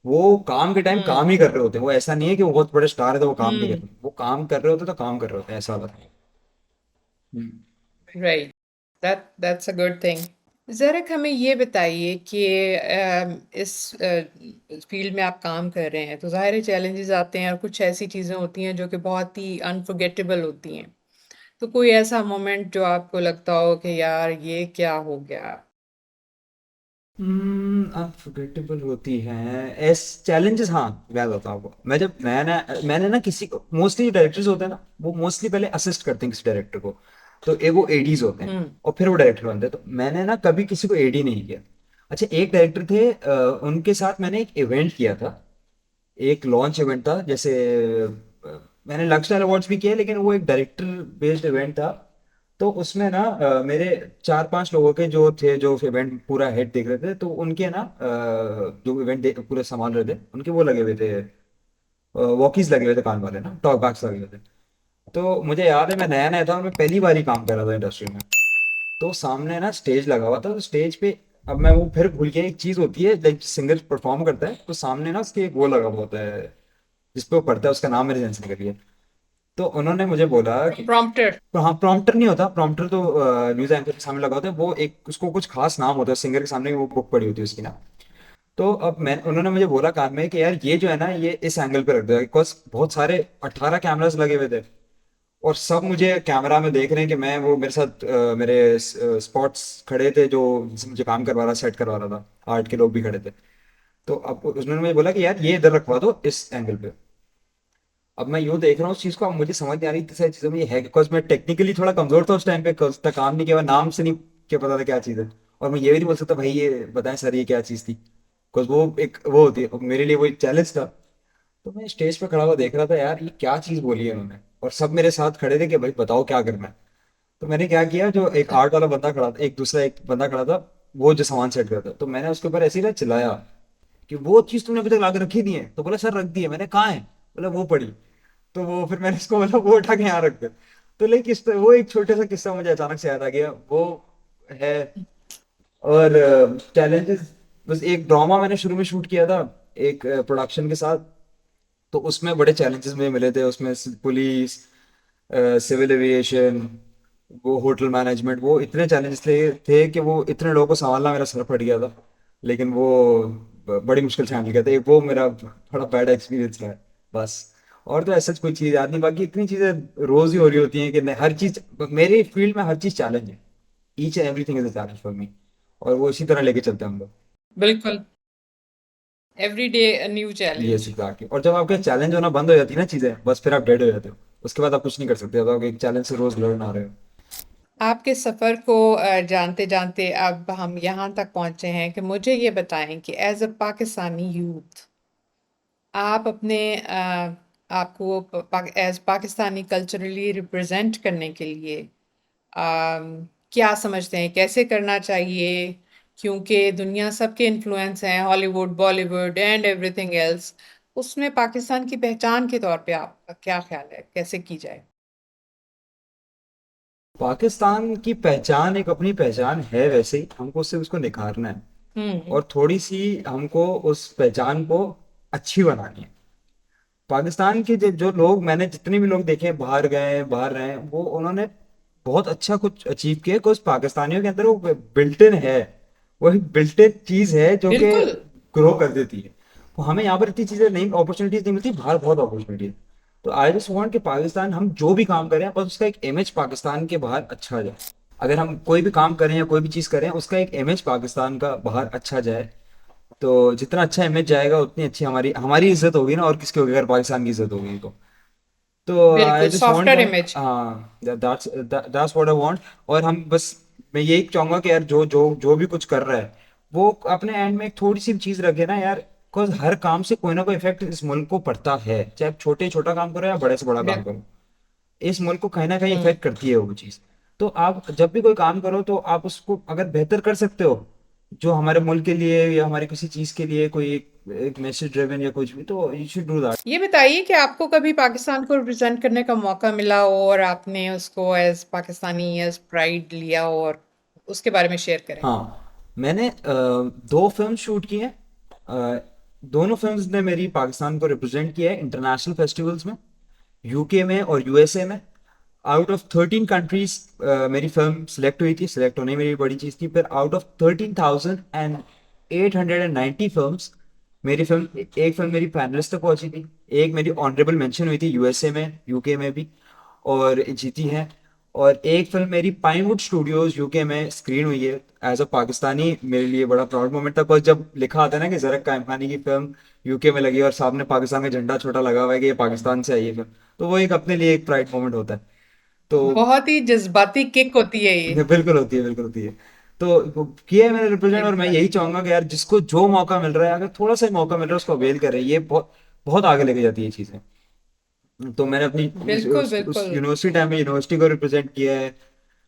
वो काम के टाइम हुँ, काम ही कर रहे होते हैं। वो ऐसा नहीं है कि वो बहुत बड़े स्टार है तो वो काम नहीं कर हुँ, रहे, वो काम कर रहे होते हैं तो काम कर रहे होते हैं, ऐसा होता है। Hmm. Right. That's a good thing. ज़रक हमें ये बताइए कि इस फ़ील्ड में आप काम कर रहे हैं, तो ज़ाहिर है चैलेंजेज़ आते हैं और कुछ ऐसी चीज़ें होती हैं जो कि बहुत ही अनफ़ॉरगेटेबल होती हैं। तो कोई ऐसा मोमेंट जो आपको लगता हो कि यार ये क्या हो गया? अनफॉरगेटेबल होती हैं एस चैलेंजेस। हाँ, मैं बताऊँ आपको, मैं जब नया नया मैंने ना किसी को, मोस्टली डायरेक्टर्स होते हैं ना, वो मोस्टली पहले असिस्ट करते हैं किसी डायरेक्टर को। तो एक वो एडीज होते हैं हुँ, और फिर वो डायरेक्टर बनते हैं। तो मैंने ना कभी किसी को एडी नहीं किया। अच्छा, एक डायरेक्टर थे, उनके साथ मैंने एक इवेंट किया था। एक लॉन्च इवेंट था, जैसे मैंने लक्ष्य अवार्ड्स भी किए, लेकिन वो एक डायरेक्टर बेस्ड इवेंट था। तो उसमें ना मेरे 4-5 लोगों के जो थे, जो इवेंट पूरा हेड देख रहे थे, तो उनके ना जो इवेंट पूरे संभाल रहे थे, उनके वो लगे हुए थे, वॉकीज लगे हुए थे, कान वाले ना, टॉक बैग्स लगे हुए थे। तो मुझे याद है, मैं नया नया था और मैं पहली बार ही काम कर रहा था इंडस्ट्री में। तो सामने ना स्टेज लगा हुआ था, तो स्टेज पे, अब मैं वो फिर भूल गया, एक चीज होती है लाइक सिंगर परफॉर्म करता है, तो सामने ना उसके एक वो लगा हुआ होता है जिसपे वो पढ़ता है, उसका नाम मेरे ध्यान से निकल गया। तो उन्होंने मुझे बोला कि, प्रॉम्प्टर। तो हाँ, प्रॉम्प्टर नहीं होता, प्रॉम्प्टर तो न्यूज एंकर के सामने लगा होता है, वो एक उसको कुछ खास नाम होता है, सिंगर के सामने वो बुक पड़ी होती है उसकी ना। तो अब मैं, उन्होंने मुझे बोला कान में कि यार ये जो है ना, ये इस एंगल पे रख दो, बिकॉज बहुत सारे 18 कैमरास लगे हुए थे और सब मुझे कैमरा में देख रहे हैं कि मैं, वो मेरे साथ मेरे स्पॉट्स खड़े थे जो जिनसे मुझे काम करवा रहा, सेट करवा रहा था, आर्ट के लोग भी खड़े थे। तो अब उसने मुझे बोला कि यार ये इधर रखवा दो इस एंगल पे। अब मैं यूं देख रहा हूँ उस चीज को, अब मुझे समझ नहीं आ रही इतनी सारी चीजों में ये है, बिकॉज मैं टेक्निकली थोड़ा कमजोर था उस टाइम पे, cause तक काम नहीं किया, नाम से नहीं क्या पता था क्या चीज है। और मैं ये भी नहीं बोल सकता भाई ये बताएं सर ये क्या चीज थी, बिकॉज वो एक वो होती है, और मेरे लिए वो एक चैलेंज था। तो मैं स्टेज पे खड़ा हुआ देख रहा था यार ये क्या चीज बोली है उन्होंने, और सब मेरे साथ खड़े थे कि भाई बताओ क्या करना है। तो मैंने क्या किया, जो एक आर्ट वाला बंदा खड़ा था, एक दूसरा एक बंदा खड़ा था, वो जो सामान सेट करता था, तो मैंने उसके ऊपर ऐसे ही ना चिल्लाया कि वो चीज तुमने अभी तक ला के रखी नहीं है। तो बोला सर रख दी है। मैंने कहा है? बोला वो पड़ी। तो वो फिर मैंने उसको बोला वो उठा के यहाँ रख दे। तो लेकिन वो एक छोटा सा किस्सा मुझे अचानक से याद आ गया, वो है। और चैलेंजेस, बस एक ड्रामा मैंने शुरू में शूट किया था एक प्रोडक्शन के साथ। तो उसमें बड़े चैलेंजेस मुझे मिले थे, उसमें पुलिस, सिविल एविएशन, वो होटल मैनेजमेंट, वो इतने चैलेंजेस थे कि वो इतने लोगों को संभालना मेरा सर फट गया था। लेकिन वो बड़ी मुश्किल से हैंडल किया था, एक वो मेरा थोड़ा बैड एक्सपीरियंस रहा है बस। और तो ऐसा कोई चीज़ याद नहीं, बाकी इतनी चीज़ें रोज ही हो रही होती हैं कि हर चीज़, मेरे फील्ड में हर चीज़ चैलेंज है। Each and everything is a challenge for me. और वो इसी तरह लेके चलते हैं हम लोग। बिल्कुल, एवरी डे अ न्यू ये चैलेंज। एग्जैक्टली। और जब आपके चैलेंज होना बंद हो जाती है ना चीज़ें, बस फिर आप डेड हो जाते हो। उसके बाद आप कुछ नहीं कर सकते, अब आप एक चैलेंज से रोज लड़ना आ रहे हो। आपके सफ़र को जानते-जानते अब हम यहाँ तक पहुँचे हैं कि मुझे ये बताएँ कि एज़ अ पाकिस्तानी यूथ आप अपने आपको एज़ पाकिस्तानी कल्चरली रिप्रेजेंट करने के लिए क्या समझते हैं कैसे करना चाहिए? क्योंकि दुनिया सबके इन्फ्लुएंस हैं, Hollywood, Bollywood and everything else. उसमें पाकिस्तान की पहचान के तौर पे आपका क्या ख्याल है? कैसे की जाए? पाकिस्तान की पहचान एक अपनी पहचान है, वैसे ही हमको सिर्फ उसको निखारना है। हुँ, और थोड़ी सी हमको उस पहचान को अच्छी बनानी है। पाकिस्तान के जो लोग, मैंने जितने भी लोग देखे हैं, बाहर गए हैं, बाहर रहे हैं, वो उन्होंने बहुत अच्छा कुछ अचीव किया, कुछ पाकिस्तानियों के अंदर वो बिल्ट इन है। वो एक बिल्ट इन चीज है जो कि बिल्कुल। ग्रो कर देती है। तो हमें यहाँ पर इतनी चीजें नहीं, अपॉर्चुनिटीज नहीं मिलती, बाहर बहुत अपॉर्चुनिटी है। तो आई जस्ट वांट कि पाकिस्तान, हम जो भी काम करें, बस उसका एक इमेज पाकिस्तान के बाहर अच्छा जाए। अगर हम कोई भी काम करें या कोई भी चीज करें, उसका एक इमेज पाकिस्तान का बाहर अच्छा जाए। तो जितना अच्छा इमेज जाएगा उतनी अच्छी हमारी हमारी इज्जत होगी ना, और किसकी होगी अगर पाकिस्तान की इज्जत होगी तो आई बिल्कुल, just want softer that. Image. हाँ, दैट्स व्हाट आई वांट। और हम बस, मैं यही चाहूंगा कि यार जो जो जो भी कुछ कर रहा है, वो अपने एंड में एक थोड़ी सी चीज रखे ना यार, बिकॉज हर काम से कोई ना कोई इफेक्ट इस मुल्क को पड़ता है, चाहे आप छोटे छोटा काम करो या बड़े से बड़ा काम बिल करो। इस मुल्क को कहीं ना कहीं हुँ। इफेक्ट करती है वो चीज। तो आप जब भी कोई काम करो, तो आप उसको अगर बेहतर कर सकते हो, जो हमारे मुल्क के लिए या हमारी किसी चीज के लिए, कोई एक मैसेज ड्रिवन या कुछ भी, तो यू शुड डू दैट। ये बताइए कि आपको कभी पाकिस्तान को रिप्रेज़ेंट करने का मौका मिला हो और आपने उसको एज़ पाकिस्तानी एज़ प्राइड लिया हो और उसके बारे में शेयर करें? हाँ, मैंने 2 फिल्म शूट की हैं। दोनों फिल्म्स ने मेरी पाकिस्तान को रिप्रेजेंट किया है इंटरनेशनल फेस्टिवल्स में, यूके में और यूएसए में। आउट ऑफ 13 कंट्रीज मेरी फिल्म सिलेक्ट हुई थी। सिलेक्ट होने मेरी बड़ी चीज़ थी। फिर आउट ऑफ 13,890 फिल्म्स मेरी फिल्म, एक फिल्म मेरी पैनलिस्ट तक पहुंची थी, एक मेरी ऑनरेबल मेंशन हुई थी यूएसए में, यूके में भी, और जीती है। और एक फिल्म मेरी पाइनवुड स्टूडियोज यूके में स्क्रीन हुई है। एज अ पाकिस्तानी मेरे लिए बड़ा प्राउड मोमेंट था, बिकॉज जब लिखा आता है ना कि जरक कायम खानी की फिल्म यूके में लगी है और सामने पाकिस्तान का झंडा छोटा लगा हुआ है कि ये पाकिस्तान से आई है फिल्म, तो वो एक अपने लिए एक प्राइड मोमेंट होता है। तो बहुत ही जज़्बाती किक होती है ये। बिल्कुल होती है, बिल्कुल होती है। तो वो किया है मैंने रिप्रेजेंट, और मैं यही एग्ज़ैक्टली। चाहूंगा कि यार जिसको जो मौका मिल रहा है, अगर थोड़ा सा ही मौका मिल रहा है उसको अवेल करे। ये बहुत बहुत आगे लेके जाती है ये चीज़ें। तो मैंने अपनी बिल्कुल, उस बिल्कुल। यूनिवर्सिटी टाइम में यूनिवर्सिटी को रिप्रेजेंट किया है,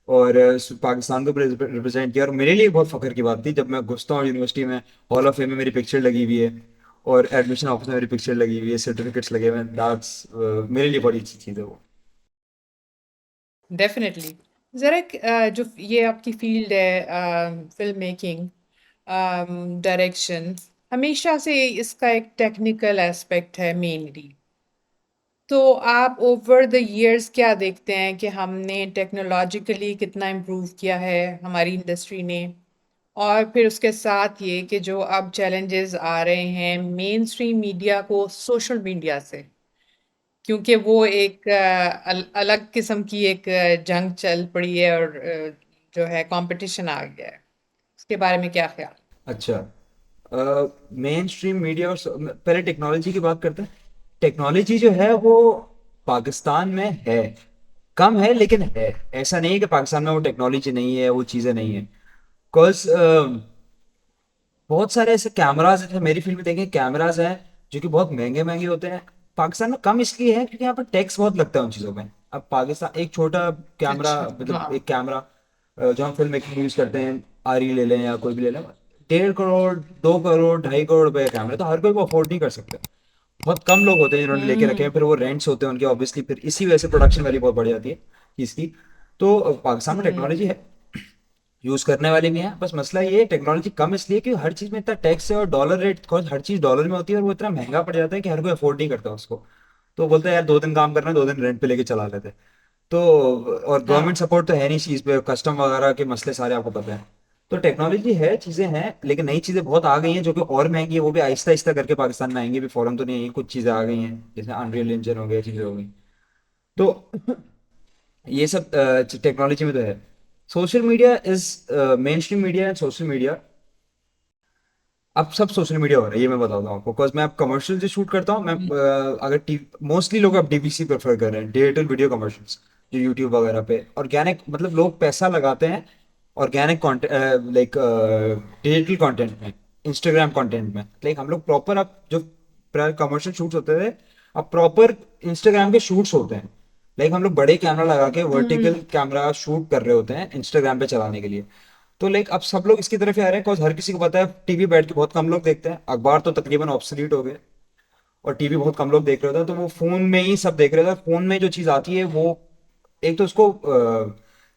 और पाकिस्तान को रिप्रेजेंट किया। और मेरे लिए बहुत फख्र की बात थी जब मैं घुसता हूँ यूनिवर्सिटी में, हॉल ऑफ फेम में मेरी पिक्चर लगी हुई है, और एडमिशन ऑफिस में मेरी पिक्चर लगी हुई है, सर्टिफिकेट्स लगे हुए हैं। दैट्स मेरे लिए बड़ी अच्छी चीज़ है वो। डेफ़िनेटली। ज़रा जो ये आपकी फ़ील्ड है, फ़िल्म मेकिंग, डायरेक्शन, हमेशा से इसका एक टेक्निकल एस्पेक्ट है मेनली। तो आप ओवर द इयर्स क्या देखते हैं कि हमने टेक्नोलॉजिकली कितना इम्प्रूव किया है हमारी इंडस्ट्री ने? और फिर उसके साथ ये कि जो अब चैलेंजेस आ रहे हैं मेन स्ट्रीम मीडिया को सोशल मीडिया से, क्योंकि वो एक अलग किस्म की एक जंग चल पड़ी है और जो है कंपटीशन आ गया है। उसके बारे में क्या ख्याल? अच्छा, मेन स्ट्रीम मीडिया और पहले टेक्नोलॉजी की बात करते हैं। टेक्नोलॉजी जो है वो पाकिस्तान में है, कम है लेकिन है। ऐसा नहीं है कि पाकिस्तान में वो टेक्नोलॉजी नहीं है, वो चीज़ें नहीं है। बिकॉज बहुत सारे ऐसे कैमराज हैं, मेरी फील्ड में देखें कैमराज हैं जो कि बहुत महंगे महंगे होते हैं। पाकिस्तान में कम इसलिए है क्योंकि यहाँ पर टैक्स बहुत लगता है उन चीज़ों में। अब पाकिस्तान एक छोटा कैमरा, अच्छा, मतलब हाँ। एक कैमरा जो हम फिल्म मेकिंग यूज़ करते हैं, आरी ले लें या कोई भी ले लें, 1.5 करोड़, 2 करोड़, 2.5 करोड़ रुपए का कैमरा, तो हर कोई वो अफोर्ड नहीं कर सकता। बहुत कम लोग होते हैं जिन्होंने लेके रखे हैं, हुँ, फिर वो रेंट्स होते हैं उनके ऑब्वियसली, फिर इसी वजह से प्रोडक्शन वैल्यू बहुत बढ़ जाती है इसकी। तो पाकिस्तान में हुँ, टेक्नोलॉजी है, यूज करने वाले भी हैं। बस मसला ये है टेक्नोलॉजी कम इसलिए कि हर चीज में इतना टैक्स है, और डॉलर रेट, हर चीज डॉलर में होती है, और वो इतना महंगा पड़ जाता है कि हर कोई अफोर्ड नहीं करता उसको। तो बोलते हैं यार 2 दिन काम करना है, 2 दिन रेंट पे लेके चला लेते हैं। तो और गवर्नमेंट हाँ। सपोर्ट तो है नहीं चीज पे, कस्टम वगैरह के मसले सारे आपको पता है। तो टेक्नोलॉजी है, चीजें हैं, लेकिन नई चीजें बहुत आ गई हैं जो कि और महंगी है, वो भी आहिस्ता आहिस्ता करके पाकिस्तान में आएंगी, भी फौरन तो नहीं आई। कुछ चीजें आ गई हैं जैसे अनरियल इंजन हो गया, चीजें हो गई। तो ये सब टेक्नोलॉजी में तो है। Social media is, main stream media and social media, अब सब सोशल मीडिया हो रहा है, ये मैं बताता हूँ आपको। बिकॉज मैं अब कमर्शियल जो शूट करता हूँ, मैं अगर टी मोस्टली लोग अब डीवीसी प्रेफर कर रहे हैं, डिजिटल वीडियो कमर्शियल्स, जो यूट्यूब वगैरह पे ऑर्गेनिक, मतलब लोग पैसा लगाते हैं organic content, like digital content में, इंस्टाग्राम कंटेंट में। लाइक हम लोग प्रॉपर, अब जो कमर्शियल शूट्स होते थे, अब प्रॉपर इंस्टाग्राम के शूट्स होते हैं। लाइक हम लोग बड़े कैमरा लगा के वर्टिकल हुँ, कैमरा शूट कर रहे होते हैं इंस्टाग्राम पे चलाने के लिए। तो लाइक अब सब लोग इसकी तरफ ही आ रहे हैं, बिकॉज हर किसी को पता है टीवी बैठ के बहुत कम लोग देखते हैं, अखबार तो तकरीबन ऑब्सोलीट हो गए, और टीवी बहुत कम लोग देख रहे होते हैं, तो वो फोन में ही सब देख रहे थे। फोन में जो चीज़ आती है वो, एक तो उसको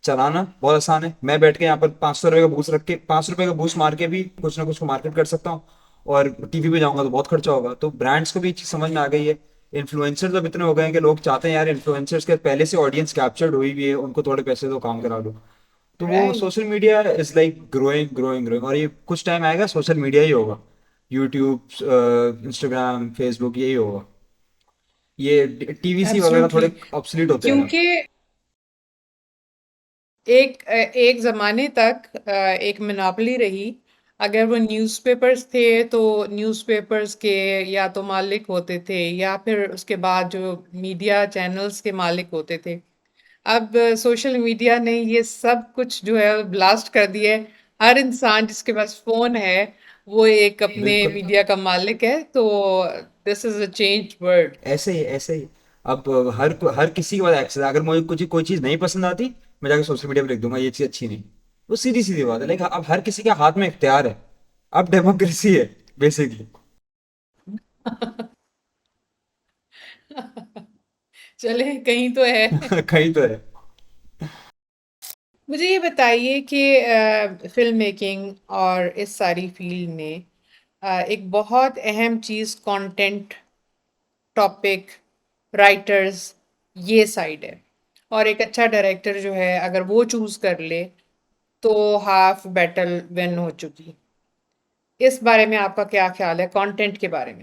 चलाना बहुत आसान है। मैं बैठ के यहाँ पर 500 रुपये का बूस्ट रख के, 5 रुपये का बूस्ट मार के भी कुछ ना कुछ को मार्केट कर सकता हूँ। और टीवी पे जाऊंगा तो बहुत खर्चा होगा, तो ब्रांड्स को भी चीज़ समझ में आ गई है। इन्फ्लुएंसर्स अब इतने हो गए हैं कि लोग चाहते हैं यार इन्फ्लुएंसर्स के पहले से ऑडियंस कैप्चर्ड हुई भी है, उनको थोड़े पैसे दो, काम करा दो। तो वो right. Social media is like growing growing growing, और ये कुछ टाइम आएगा सोशल मीडिया ही होगा, यूट्यूब, इंस्टाग्राम, फेसबुक, यही होगा। ये टीवीसी वगैरह एब्सोल्युटली। थोड़े ऑब्सलीट होते हैं अब। क्योंकि एक ज़माने तक एक मोनोपोली रही। अगर वो न्यूज़पेपर्स थे तो न्यूज़पेपर्स के या तो मालिक होते थे या फिर उसके बाद जो मीडिया चैनल्स के मालिक होते थे। अब सोशल मीडिया ने ये सब कुछ जो है ब्लास्ट कर दिया है। हर इंसान जिसके पास फ़ोन है वो एक अपने बिल्कुल, मीडिया का मालिक है। तो this is a changed world. ऐसे ही ऐसे ही। अब हर किसी के पास एक्सेस है। अगर मुझे कुछ कोई चीज़ नहीं पसंद आती, मैं जाकर सोशल मीडिया पर लिख दूंगा ये चीज़ अच्छी नहीं। वो सीधी सीधी बात है, लेकिन अब हर किसी के हाथ में इख्तियार है। अब डेमोक्रेसी है बेसिकली। चले कहीं तो है। कहीं तो है। मुझे ये बताइए कि फ़िल्म मेकिंग और इस सारी फ़ील्ड में एक बहुत अहम चीज़ कंटेंट, टॉपिक, राइटर्स, ये साइड है। और एक अच्छा डायरेक्टर जो है अगर वो चूज़ कर ले, तो हाफ बैटल विन हो चुकी। इस बारे में आपका क्या ख़्याल है कंटेंट के बारे में?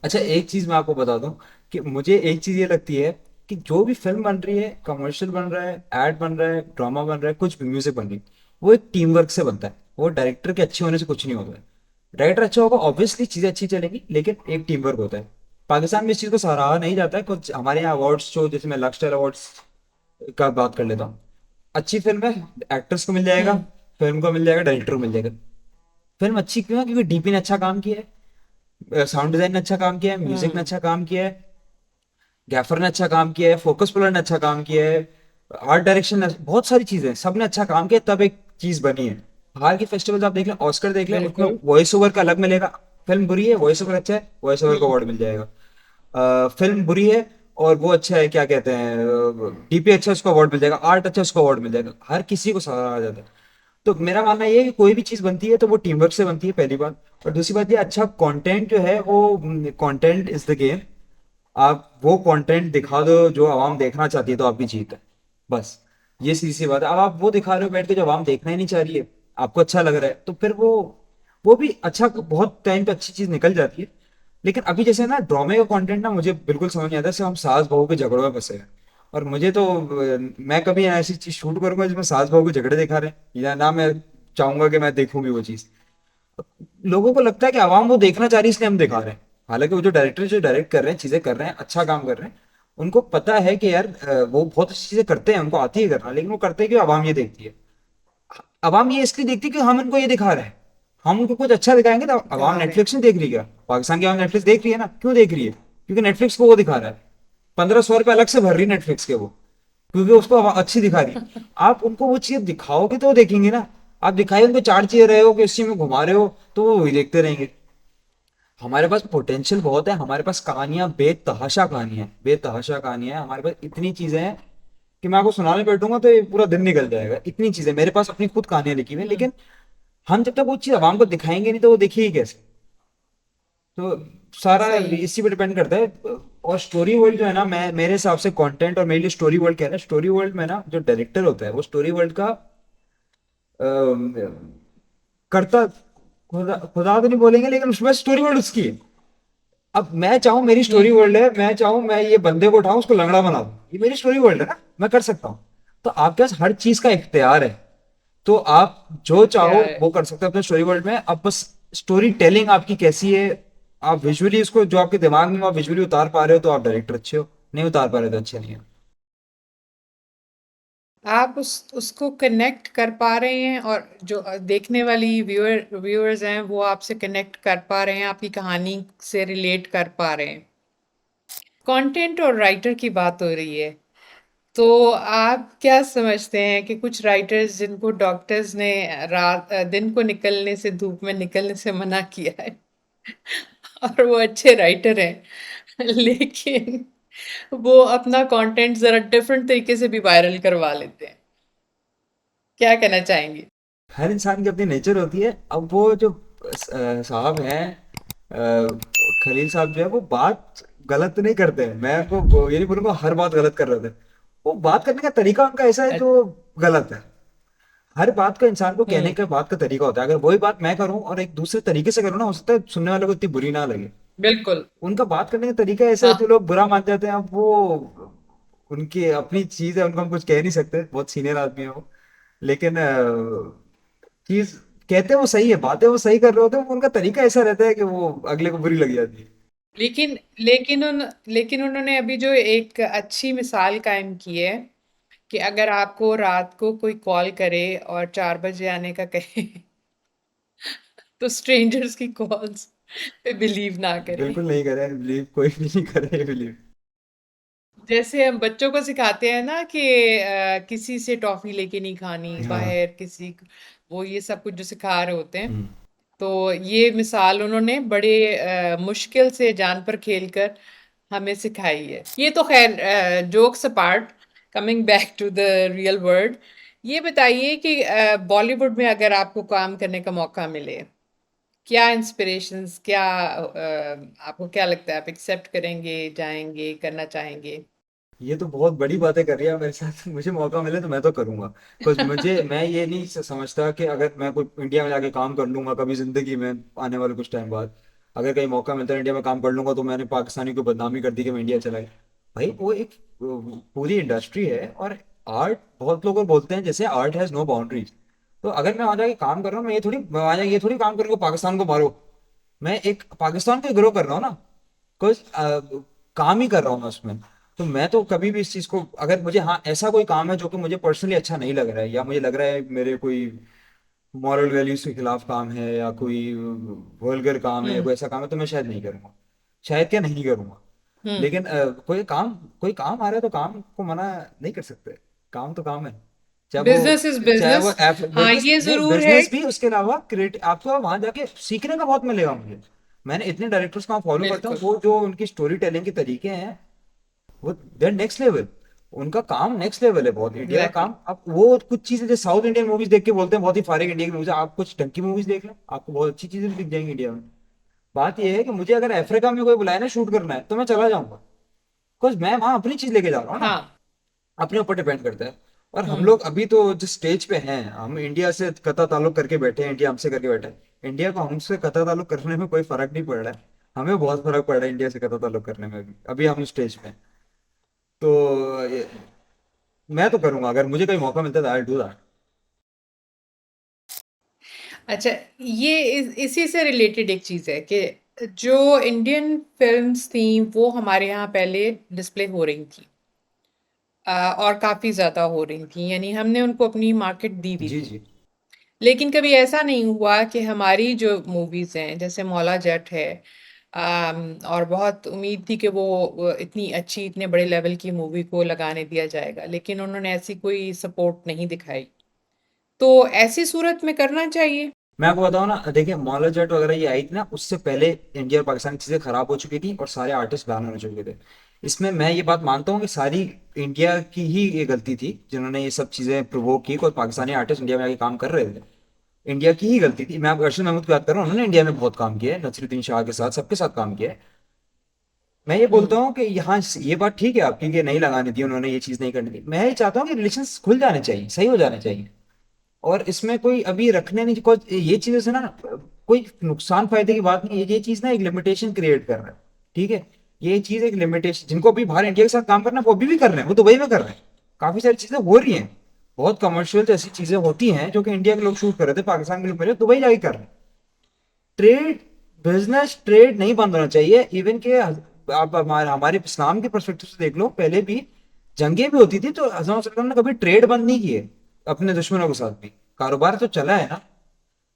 अच्छा, एक चीज मैं आपको बता दूं कि मुझे एक चीज ये लगती है कि जो भी फिल्म बन रही है, कमर्शियल बन रहा है, एड बन रहा है, ड्रामा बन रहा है, कुछ भी म्यूजिक बन रही है, वो एक टीम वर्क से बनता है। वो डायरेक्टर के अच्छे होने से कुछ नहीं होता है। डायरेक्टर अच्छा होगा, ऑब्वियसली चीजें अच्छी चलेंगी, लेकिन एक टीम वर्क होता है। पाकिस्तान में इस चीज को सराहा नहीं जाता है। कुछ हमारे यहाँ अवार्ड्स शो, जैसे मैं लक्स अवार्ड्स का बात कर लेता हूँ। अच्छी फिल्म है, एक्टर्स को मिल जाएगा, हुँ, फिल्म को मिल जाएगा, डायरेक्टर को मिल जाएगा। फिल्म अच्छी क्यों है? क्योंकि डीपी ने अच्छा काम किया है, साउंड डिजाइन ने अच्छा काम किया है, म्यूजिक ने हुँ, अच्छा काम किया है, गैफर ने अच्छा काम किया है, फोकस पुलर ने अच्छा काम किया है, आर्ट डायरेक्शन ने, बहुत सारी चीजें, सबने अच्छा काम किया, तब एक चीज बनी है। बाहर के फेस्टिवल्स आप देख लें, ऑस्कर देख लें, उसमें बिल्कुल। वॉइस ओवर का अलग मिलेगा। फिल्म बुरी है, वॉइस ओवर अच्छा है, वॉइस ओवर का हुँ, अवार्ड मिल जाएगा। फिल्म बुरी है और वो अच्छा है, क्या कहते हैं, डीपी अच्छा है, उसको अवार्ड मिल जाएगा, आर्ट अच्छा है, उसको अवार्ड मिल जाएगा। हर किसी को सराहा जाता है। तो मेरा मानना ये है कि कोई भी चीज बनती है तो वो टीम वर्क से बनती है, पहली बात। और दूसरी बात, ये अच्छा कंटेंट जो है वो, कंटेंट इज द गेम। आप वो कंटेंट दिखा दो जो आवाम देखना चाहती है, तो आपकी जीत है। बस ये सीधी सी बात है। अब आप वो दिखा रहे हो बैठ के जो आवाम देखना ही नहीं चाह रही है, आपको अच्छा लग रहा है, तो फिर वो भी अच्छा, बहुत टाइम पे अच्छी चीज निकल जाती है। लेकिन अभी जैसे ना ड्रामे का कंटेंट ना मुझे बिल्कुल समझ नहीं आता। सिर्फ हम सास बहू के झगड़ों में फंसे हैं। और मुझे तो मैं कभी ऐसी चीज शूट करूंगा जिसमें सास बहू के झगड़े दिखा रहे हैं, या ना मैं चाहूंगा कि मैं देखूं भी वो चीज। लोगों को लगता है कि आवाम वो देखना चाह रही है, इसलिए हम दिखा रहे हैं। हालांकि वो जो डायरेक्टर जो डायरेक्ट कर रहे हैं, चीजें कर रहे हैं, अच्छा काम कर रहे हैं, उनको पता है कि यार वो बहुत अच्छी चीजें करते हैं, उनको आती है करना, लेकिन वो करते हैं कि आवाम ये देखती है। आवाम ये इसलिए देखती है कि हम इनको ये दिखा रहे हैं। हम उनको कुछ अच्छा दिखाएंगे तो आवाम दिखा रहे हैं। नेटफ्लिक्स नहीं देख रही क्या? पाकिस्तान की आवाम नेटफ्लिक्स देख रही है ना। क्यों देख रही है? क्योंकि नेटफ्लिक्स को वो दिखा रहा है। 1500 रुपये अलग से भर रही है नेटफ्लिक्स के वो, क्योंकि उसको अच्छी दिखा रही है। आप उनको वो चीज दिखाओगे तो वो देखेंगे ना। आप दिखाए उनको चार चीजें रहे हो कि उसी में घुमा रहे हो, तो वो वही देखते रहेंगे। हमारे पास पोटेंशियल बहुत है, हमारे पास कहानियां, बेतहाशा कहानियां, बेतहाशा कहानियां हैं, हमारे पास इतनी चीजें हैं कि मैं आपको सुनाने बैठूंगा तो ये पूरा दिन निकल जाएगा। इतनी चीजें मेरे पास अपनी खुद कहानियां लिखी हुई हैं, हुँ, लेकिन हम जब तक वो चीज आवाम को दिखाएंगे नहीं तो वो देखिए कैसे? तो सारा सही है। इसी पे डिपेंड करता है। और स्टोरी वर्ल्ड जो है ना, मैं मेरे हिसाब से कंटेंट, और मेरे लिए स्टोरी वर्ल्ड क्या है ना, स्टोरी वर्ल्ड में ना जो डायरेक्टर होता है वो स्टोरी वर्ल्ड का करता, खुदा खुदा तो नहीं बोलेंगे, लेकिन उसमें स्टोरी वर्ल्ड उसकी है। अब मैं चाहूँ, मेरी स्टोरी हुँ, वर्ल्ड है, मैं चाहूँ मैं ये बंदे को उठाऊं, उसको लंगड़ा बना दूं, ये मेरी स्टोरी वर्ल्ड है ना, मैं कर सकता हूँ। तो आपके पास हर चीज का इख्तियार है। तो आप जो चाहो इख्तियार है। वो कर सकते हो अपने स्टोरी वर्ल्ड में। अब बस स्टोरी टेलिंग आपकी कैसी है, आप विजुअली उसको, जो आपके दिमाग में आप विजुअली उतार पा रहे हो तो आप डायरेक्टर अच्छे हो, नहीं उतार पा रहे हो तो अच्छे नहीं हो। आप उसको कनेक्ट कर पा रहे हैं और जो देखने वाली व्यूअर्स हैं वो आपसे कनेक्ट कर पा रहे हैं, आपकी कहानी से रिलेट कर पा रहे हैं। कंटेंट और राइटर की बात हो रही है, तो आप क्या समझते हैं कि कुछ राइटर्स जिनको डॉक्टर्स ने दिन को निकलने से, धूप में निकलने से मना किया है और वो अच्छे राइटर हैं लेकिन वो अपना कंटेंट ज़रा डिफरेंट तरीके से भी वायरल करवा लेते हैं। क्या कहना चाहेंगे? हर इंसान की अपनी नेचर होती है। अब वो जो साहब हैं, खलील साहब जो है, वो बात गलत नहीं करते हैं। मैं आपको ये नहीं बोलूंगा हर बात गलत कर रहे थे। वो बात करने का तरीका उनका ऐसा है अ, जो गलत है। हर बात का इंसान को कहने हुँ, का बात का तरीका होता है। अगर वही बात मैं करूं और एक दूसरे तरीके से करूं ना, हो सकता है सुनने वालों को इतनी बुरी ना लगे। बिल्कुल। उनका बात करने का तरीका ऐसा है, हाँ, जो लोग बुरा मान जाते हैं। अब वो उनकी अपनी चीज है, उनको हम कुछ कह नहीं सकते, बहुत सीनियर आदमी है वो। लेकिन चीज कहते हैं वो सही है, बातें वो सही कर रहे होते हैं, उनका तरीका ऐसा रहता है कि वो अगले को बुरी लग जाती है। लेकिन उन्होंने अभी जो एक अच्छी मिसाल कायम की है कि अगर आपको रात को कोई कॉल करे और 4 बजे आने का कहे तो स्ट्रेंजर्स की कॉल्स पे बिलीव ना करें। बिल्कुल नहीं करे बिलीव, कोई भी नहीं करे बिलीव। जैसे हम बच्चों को सिखाते हैं ना कि किसी से टॉफी लेके नहीं खानी, हाँ। बाहर किसी वो ये सब कुछ जो सिखा रहे होते हैं। हम्म। तो ये मिसाल उन्होंने बड़े मुश्किल से जान पर खेलकर हमें सिखाई है। ये तो खैर jokes apart, coming back to the real world, ये बताइए कि बॉलीवुड में अगर आपको काम करने का मौका मिले, क्या इंस्पिरेशंस, क्या आपको क्या लगता है, आप एक्सेप्ट करेंगे, जाएंगे, करना चाहेंगे? ये तो बहुत बड़ी बातें कर रही है मेरे साथ। मुझे मौका मिले तो मैं तो करूंगा। कुछ मुझे, मैं ये नहीं समझता कि अगर मैं कोई इंडिया में जाके काम कर लूंगा कभी जिंदगी में आने वाले कुछ टाइम बाद, अगर कहीं मौका मिलता है इंडिया में काम कर लूंगा, तो मैंने पाकिस्तानी को बदनामी कर दी कि मैं इंडिया चला गया। भाई वो एक पूरी इंडस्ट्री है। और आर्ट, बहुत लोग बोलते हैं जैसे आर्ट हैज नो बाउंड्रीज। तो अगर मैं वहां जाके काम कर रहा हूँ, मैं वहां जाके ये थोड़ी काम करूंगा पाकिस्तान को मारो। मैं एक पाकिस्तान को ग्रो कर रहा हूँ ना, कुछ काम ही कर रहा हूँ मैं उसमें। तो मैं तो कभी भी इस चीज को, अगर मुझे, हाँ, ऐसा कोई काम है जो कि मुझे पर्सनली अच्छा नहीं लग रहा है, या मुझे लग रहा है मेरे कोई मॉरल वैल्यूज के खिलाफ काम है, या कोई वल्गर काम है, या हुँ, कोई ऐसा काम है, तो मैं शायद नहीं करूंगा। शायद क्या, नहीं करूंगा। हुँ। लेकिन कोई काम आ रहा है तो काम को मना नहीं कर सकते। काम तो काम है। चाहे बिज़नेस इज़ वो चाहे वो बिज़नेस। ऐप, हाँ, बिजनेस ये नहीं, ज़रूर है। बिजनेस भी, उसके अलावा क्रिएट, आपको वहां जाके सीखने का बहुत मिलेगा मुझे। मैंने इतने डायरेक्टर्स को फॉलो करता हूँ, बिल्कुल, वो जो उनकी स्टोरी टेलिंग के तरीके हैं, वो देर नेक्स्ट लेवल। उनका काम नेक्स्ट लेवल है बहुत। इंडिया का एग्ज़ैक्टली। काम, अब वो कुछ चीजें जो साउथ इंडियन मूवीज देख के बोलते हैं बहुत ही फारिग इंडिया की मूवीज, आप कुछ ढंग की मूवीज देख लें, आपको बहुत अच्छी चीजें भी दिख जाएंगी इंडिया में। बात यह है कि मुझे अगर अफ्रीका में कोई बुलाए ना शूट करना है, तो मैं चला जाऊंगा। बिकॉज मैं वहां अपनी चीज लेके जा रहा हूँ ना। हाँ। अपने ऊपर डिपेंड करता है। और हम हुँ। लोग अभी तो जिस स्टेज पे हैं, हम इंडिया से कता ताल्लुक करके बैठे हैं, इंडिया हमसे करके बैठा है। इंडिया को हमसे कता ताल्लुक करने में कोई फर्क नहीं पड़ रहा है। हमें बहुत फर्क पड़ रहा है इंडिया से कता ताल्लुक करने में। अभी अभी हम स्टेज पे हैं। तो मैं तो करूंगा, अगर मुझे कोई मौका मिलता है आई डू दैट। अच्छा, ये इसी से रिलेटेड एक चीज़ है कि जो इंडियन फ़िल्म्स थीं, वो हमारे यहाँ पहले डिस्प्ले हो रही थीं। और काफ़ी ज़्यादा हो रही थीं, यानी हमने उनको अपनी मार्केट दी भी जी थी। जी। लेकिन कभी ऐसा नहीं हुआ कि हमारी जो मूवीज़ हैं, जैसे मौला जट है, और बहुत उम्मीद थी कि वो इतनी अच्छी, इतने बड़े लेवल की मूवी को लगाने दिया जाएगा, लेकिन उन्होंने ऐसी कोई सपोर्ट नहीं दिखाई। तो ऐसी सूरत में करना चाहिए। मैं आपको बताऊं ना, देखिए मौला जट वगैरह ये आई थी ना, उससे पहले इंडिया और पाकिस्तान की चीजें खराब हो चुकी थी और सारे आर्टिस्ट बैन हो चुके थे। इसमें मैं ये बात मानता हूँ कि सारी इंडिया की ही ये गलती थी, जिन्होंने ये सब चीजें प्रोवोक की, और पाकिस्तानी आर्टिस्ट इंडिया में आके काम कर रहे थे। इंडिया की ही गलती थी। मैं आप अरशद महमूद की बात कर रहा हूँ, उन्होंने इंडिया में बहुत काम किया है, नसीरुद्दीन शाह के साथ, सबके साथ काम किया है। मैं ये बोलता हुँ। हूँ कि यहाँ ये बात ठीक है आपकी कि नहीं लगानी थी उन्होंने, ये चीज नहीं करनी थी। मैं ये चाहता हूँ कि रिलेशन खुल जाने चाहिए, सही हो जाने चाहिए। और इसमें कोई अभी रखने नहीं, ये चीजें से ना, कोई नुकसान फायदे की बात नहीं है। ये चीज ना एक लिमिटेशन क्रिएट कर रहा है। ठीक है। ये चीज एक लिमिटेशन, जिनको अभी बाहर इंडिया के साथ काम करना है वो अभी भी कर रहे हैं, वो दुबई में कर रहे हैं। काफी सारी चीजें हो रही हैं। बहुत कमर्शियल जैसी चीजें होती हैं जो कि इंडिया के लोग शूट कर रहे थे, पाकिस्तान के लोग मेरे दुबई जाके कर रहे हैं। ट्रेड, बिजनेस ट्रेड नहीं बंद होना चाहिए। इवन के आप हमारे इस्लाम के पर्सपेक्टिव से देख लो, पहले भी जंगें भी होती थी तो हज़रत ने कभी ट्रेड बंद नहीं किए अपने दुश्मनों के साथ भी। कारोबार तो चला है ना।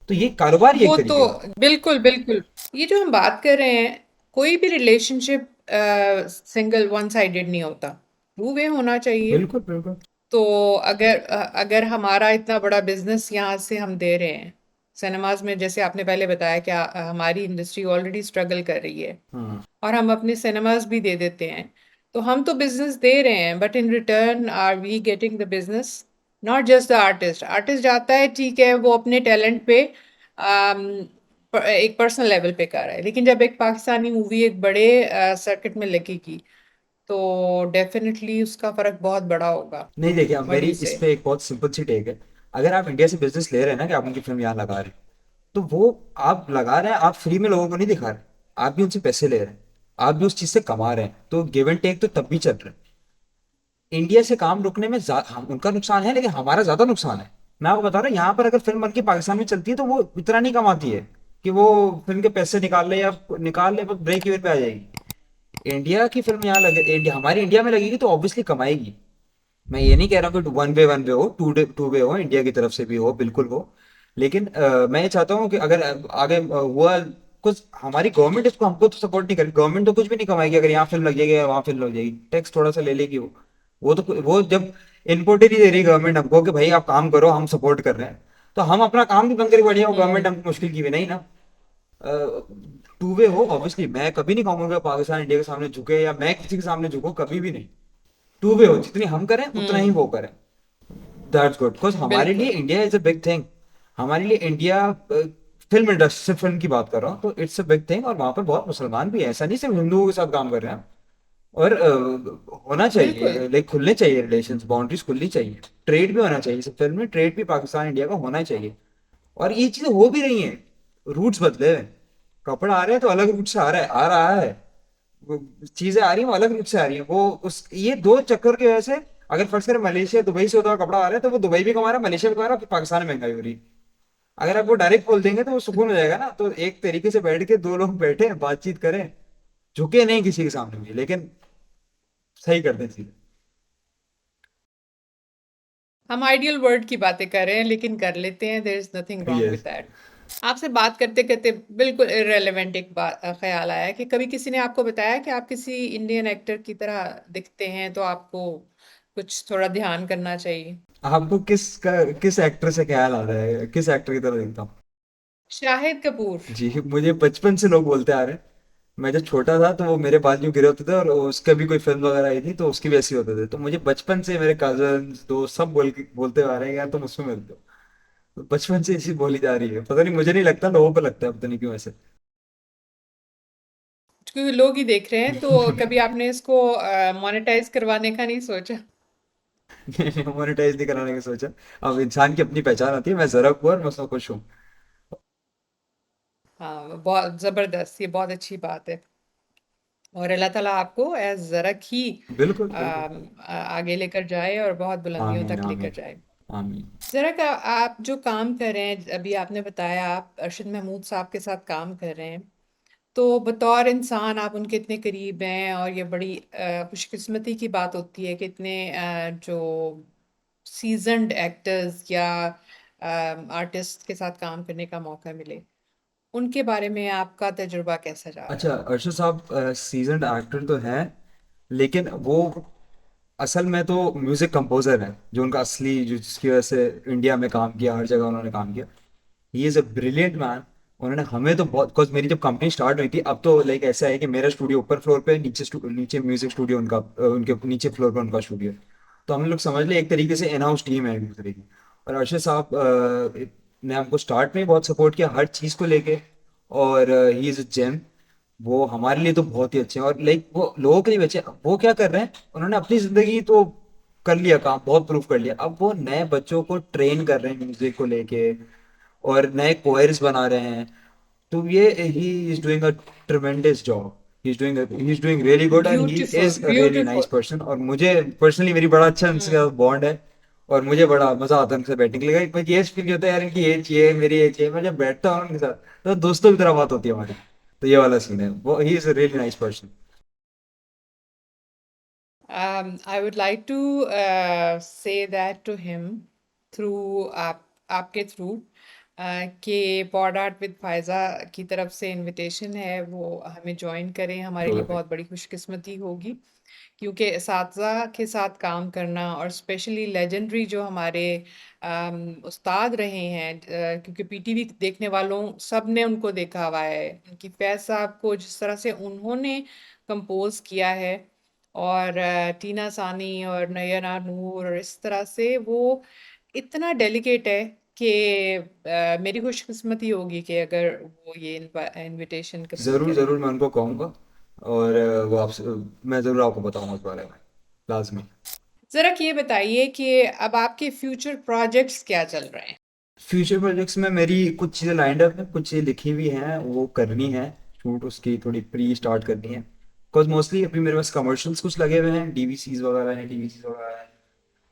तो ये कारोबार ही एक वो तो तरीके का। बिल्कुल, बिल्कुल। ये जो हम बात कर रहे हैं, कोई भी रिलेशनशिप सिंगल वन साइडेड नहीं होता। टू वे होना चाहिए। बिल्कुल बिल्कुल। तो अगर हमारा इतना बड़ा बिजनेस यहाँ से हम दे रहे हैं, सिनेमाज में, जैसे आपने पहले बताया कि हमारी इंडस्ट्री ऑलरेडी स्ट्रगल कर रही है, हाँ। और हम अपने सिनेमाज भी दे देते हैं, तो हम तो बिजनेस दे रहे हैं, but in return are we getting the business? Not just the artist. Artist जाता है, ठीक है, वो अपने टैलेंट पे एक पर्सनल लेवल पे कर रहा है, लेकिन जब एक पाकिस्तानी मूवी एक बड़े सर्किट में लगेगी, तो डेफिनेटली उसका फर्क बहुत बड़ा होगा नहीं, देखिए अब मेरी वहीं इस से। पे एक बहुत सिंपल सी टेक है। अगर आप इंडिया से बिजनेस ले रहे हैं ना, कि आप उनकी फिल्म यहाँ लगा रहे हैं, तो वो आप लगा रहे हैं, आप फ्री में लोगों को नहीं दिखा रहे। आप भी उनसे पैसे ले रहे हैं, आप भी उस चीज से कमा रहे हैं, तो गिव एंड टेक तो तब भी चल रहा है। इंडिया से काम रुकने में उनका नुकसान है, लेकिन हमारा ज्यादा नुकसान है। मैं आपको बता रहा हूँ, यहाँ पर अगर फिल्म बन के पाकिस्तान में चलती है तो वो इतना नहीं कमाती है कि वो फिल्म के पैसे निकाल ले, या निकाल ले, बस ब्रेक इवन पे आ जाएगी। इंडिया की फिल्म यहाँ लगे, हमारी इंडिया में लगेगी तो ऑब्वियसली कमाएगी। मैं ये नहीं कह रहा कि वन वे हो, टू वे हो, इंडिया की तरफ से भी हो, बिल्कुल हो। लेकिन मैं ये चाहता हूँ कि अगर आगे हुआ कुछ, हमारी गवर्नमेंट इसको, हमको तो सपोर्ट नहीं करेगी। गवर्नमेंट तो कुछ भी नहीं कमाएगी अगर यहाँ फिल्म लग जाएगी या वहाँ फिल्म लग जाएगी, टैक्स थोड़ा सा ले लेगी वो तो वो जब इनपुट ही नहीं दे रही गवर्नमेंट हमको कि भाई आप काम करो, हम सपोर्ट कर रहे हैं, तो हम अपना काम भी बंद करके बैठ जाओ, गवर्नमेंट हम्म। हमको मुश्किल की भी नहीं ना। टू वे हो ऑब्वियसली। मैं कभी नहीं कहूंगा कि पाकिस्तान इंडिया के सामने झुके, या मैं किसी के सामने झुकूं, कभी भी नहीं। टू वे हो, जितनी हम करें उतना ही हम्म। वो करें। दैट्स गुड, बिकॉज हमारे लिए बिल्कुल। India is a big thing. हमारे लिए इंडिया, फिल्म इंडस्ट्री से, फिल्म की बात कर रहा हूँ तो इट्स अ बिग थिंग। और वहां पर बहुत मुसलमान भी हैं, ऐसा नहीं सिर्फ हिंदुओं के साथ काम कर रहे हैं। और होना बिल्कुल। चाहिए, लाइक खुलने चाहिए रिलेशंस, बाउंड्रीज खुलनी चाहिए, ट्रेड भी होना चाहिए, सब फिल्म में ट्रेड भी पाकिस्तान इंडिया का होना चाहिए। और ये चीजें हो भी रही हैं, रूट्स बदले हैं, कपड़ा आ रहा है तो अलग रूट से आ रहा है, आ रहा है, वो चीजें आ रही हैं वो अलग रूट से आ रही हैं, वो उस ये दो चक्कर की वजह से, अगर फर्ज करें मलेशिया दुबई से होता हुआ कपड़ा आ रहा है तो वो दुबई भी कमा रहा है, मलेशिया भी कमा रहा है, फिर पाकिस्तान में महंगाई हो रही है। अगर आप वो डायरेक्ट बोल देंगे तो वो सुकून हो जाएगा ना, तो एक तरीके से बैठ के दो लोग बैठे बातचीत करें, झुके नहीं किसी के सामने भी, लेकिन सही करते हैं चीजें। हम आइडियल वर्ल्ड की बातें कर रहे हैं लेकिन कर लेते हैं, there is nothing wrong with yes. That. आपसे बात करते करते बिल्कुल इररेलेवेंट एक बात ख्याल आया कि कभी किसी ने आपको बताया कि आप किसी इंडियन एक्टर की तरह दिखते हैं तो आपको कुछ थोड़ा ध्यान करना चाहिए। आपको किस एक्टर से ख्याल आ रहा है, किस एक्टर की तरह दिखता हूँ? शाहिद कपूर। जी, मुझे बचपन से लोग बोलते आ रहे हैं। मैं जब छोटा था तो वो मेरे बाल यूं गिरे होते थे, और उसका भी कोई फिल्म वगैरह आई थी तो उसके भी ऐसे ही होते थे, तो मुझे बचपन से मेरे कजन दोस्त सब बोलते आ रहे हैं, यार तुम उसमें मिलते हो। तो बचपन से इसी बोली जा रही है, पता नहीं, मुझे नहीं लगता, लोगों को लगता है, पता नहीं क्यों ऐसे। क्योंकि लोग ही देख रहे हैं, तो कभी आपने इसको मोनेटाइज करवाने का नहीं सोचा? मोनेटाइज नहीं कराने की सोचा। अब इंसान की अपनी पहचान होती है, मैं जरक हूँ और मैं उसमें खुश हूँ। हाँ, बहुत जबरदस्त, ये बहुत अच्छी बात है। और अल्लाह ताला आपको एज ज़रक ही बिल्कुल बिल्कुल। आगे लेकर जाए और बहुत बुलंदियों आमीन तक लेकर आमीन। जाए। आमीन। ज़रा का आप जो काम कर रहे हैं, अभी आपने बताया आप अरशद महमूद साहब के साथ काम कर रहे हैं, तो बतौर इंसान आप उनके इतने करीब हैं और ये बड़ी खुशकिस्मती की बात होती है कि इतने जो सीजन्ड एक्टर्स या आर्टिस्ट के साथ काम करने का मौका मिले। उनके बारे में आपका तजुर्बा कैसा जा रहा अच्छा, है? अर्शद साहब सीजन्ड एक्टर तो हैं, लेकिन वो असल में तो म्यूजिक कंपोजर है, जो उनका असली, जो जिसकी वजह से इंडिया में काम किया, हर जगह उन्होंने काम किया। He is a brilliant man. उन्होंने हमें तो बहुत, बिकॉज मेरी जब कंपनी स्टार्ट हुई थी, अब तो लाइक ऐसा है कि मेरा स्टूडियो ऊपर फ्लोर पे, नीचे म्यूजिक स्टूडियो उनका, उनके नीचे फ्लोर पे उनका स्टूडियो है। तो हम लोग समझ ले एक तरीके से इन हाउस टीम है एक दूसरे की। और अर्शद साहब ने हमको स्टार्ट में ही बहुत सपोर्ट किया हर चीज़ को लेके, और ही इज़ अ जेम। वो हमारे लिए तो बहुत ही अच्छे हैं, और लाइक वो लोगों के लिए बच्चे, वो क्या कर रहे हैं, उन्होंने अपनी जिंदगी तो कर लिया काम, बहुत प्रूव कर लिया, अब वो नए बच्चों को ट्रेन कर रहे हैं म्यूजिक को लेके, और नए कोयर्स बना रहे हैं। तो ये he is doing a tremendous job, he is doing really good, and he beautiful, is a really nice beautiful. Person. और मुझे पर्सनली मेरी बड़ा अच्छा उनके हम्म। साथ बॉन्ड है, और मुझे बड़ा मजा आता है उनके साथ बैठने के लिए। मुझे ये फील होता है यार, इनकी एज ये मेरी एज ये, मैं जब बैठता हूँ उनके साथ तो दोस्तों की तरह बात होती है हमारी। तो ये वाला सीन है, वो he is a really nice person. I would like to say that to him through आपके थ्रू कि पॉड आर्ट विद फायज़ा की तरफ से इनविटेशन है, वो हमें ज्वाइन करें, हमारे लिए बहुत बड़ी खुशकिस्मती होगी। क्योंकि असातिज़ा के साथ काम करना और स्पेशली लेजेंडरी जो हमारे उस्ताद रहे हैं, क्योंकि पीटीवी देखने वालों सब ने उनको देखा हुआ है, उनकी फैज़ साहब को जिस तरह से उन्होंने कंपोज किया है, और टीना सानी और नयना नूर, और इस तरह से वो इतना डेलिकेट है कि मेरी खुशकिस्मती होगी कि अगर वो ये इनविटेशन कबूल जरूर करें। जरूर, मैं उनको कहूँगा, और वो आपसे, मैं जरूर आपको बताऊंगा उस बारे में, लाजमी। ज़रा ये बताइए कि अब आपके फ्यूचर प्रोजेक्ट्स क्या चल रहे हैं? फ्यूचर प्रोजेक्ट्स में मेरी कुछ चीज़ें लाइंड अप है, कुछ चीज़ें लिखी हुई हैं, वो करनी है, शूट उसकी थोड़ी प्री स्टार्ट करनी है, बिकॉज मोस्टली अभी मेरे पास कमर्शियल्स कुछ लगे हुए हैं, डीवीसीज वगैरह हैं, टीवीसीज वगैरह हैं।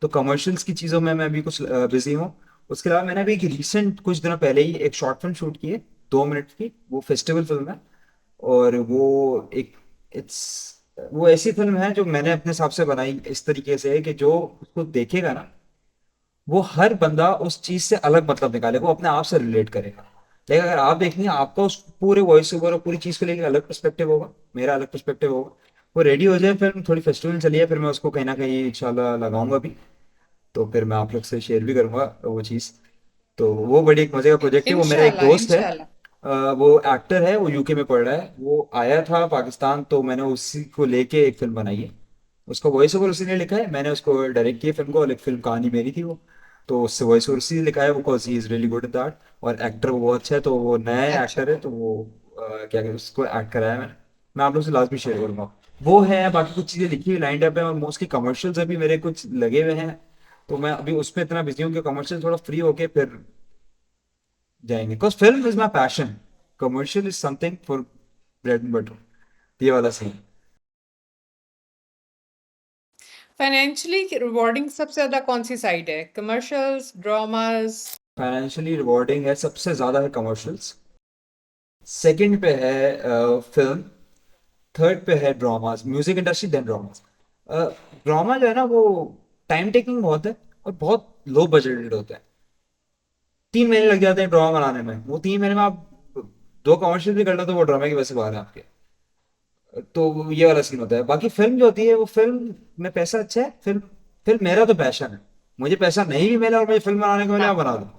तो कमर्शियल्स की चीज़ों में मैं अभी कुछ बिजी हूँ। उसके अलावा मैंने अभी एक रिसेंट कुछ दिनों पहले ही एक शॉर्ट फिल्म शूट की है, 2 मिनट की, वो फेस्टिवल फिल्म है। और वो एक, इट्स, वो ऐसी फिल्म है जो मैंने अपने हिसाब से बनाई इस तरीके से है कि जो उसको देखेगा ना, वो हर बंदा उस चीज से अलग मतलब निकालेगा, वो अपने आप से रिलेट करेगा। लेकिन अगर आप देखेंगे, आपका उस पूरे वॉइस ओवर और पूरी चीज को लेकर अलग पर्सपेक्टिव होगा, मेरा अलग पर्सपेक्टिव होगा। वो रेडी हो जाए, फिर थोड़ी फेस्टिवल चली है, फिर मैं उसको कहीं ना कहीं इंशाल्लाह लगाऊंगा भी, तो फिर मैं आप लोग से शेयर भी करूंगा वो चीज़। तो वो बड़ी एक मजे का प्रोजेक्ट है। वो मेरा एक इंशाल्लाह, दोस्त है, इंशाल्लाह। वो एक्टर है, वो यूके में पढ़ रहा है, वो आया था पाकिस्तान, तो मैंने उसी को लेके एक फिल्म बनाई है। उसका वॉइस ओवर उसी ने लिखा है, मैंने उसको डायरेक्ट किया फिल्म को, और एक फिल्म कहानी मेरी थी वो। तो उससे वॉइस ओवर उसी ने लिखा है, वो because he is really good in that. और एक्टर वो बहुत अच्छा है, तो वो नया अच्छा। एक्टर है, तो वो क्या कहते हैं, उसको एक्ट कराया मैंने। मैं आप लोग से लास्ट भी शेयर करूंगा। वो है, बाकी कुछ चीज़ें लिखी हुई लाइंड अप है, और मोस्टली कमर्शियल्स अभी मेरे कुछ लगे हुए हैं, तो मैं अभी उसमें इतना बिजी हूँ कि कमर्शियल थोड़ा फ्री होके फिर जाएंगे, because film is my passion, commercial is something for bread and butter, ये वाला सीन। फाइनेंशियली रिवॉर्डिंग सबसे ज़्यादा कौन-सी साइड है? Commercials, dramas? फाइनेंशियली रिवॉर्डिंग है, सबसे ज़्यादा है कमर्शियल्स, सेकंड पे है फिल्म, थर्ड पे है dramas, music industry, then dramas. Drama जो है ना वो टाइम टेकिंग बहुत है, और बहुत लो बजटेड होता है। 3 महीने लग जाते हैं ड्रामा बनाने में, वो 3 महीने में आप 2 कमर्शियल भी कर लो तो वो ड्रामा की वजह से बाहर है आपके। तो ये वाला सीन होता है। बाकी फिल्म जो होती है वो फिल्म में पैसा अच्छा है, फिल्म फिल्म मेरा तो पैशन है, मुझे पैसा नहीं भी मिला और मुझे फिल्म बनाने को मिले हाँ। मैं बना दूँ,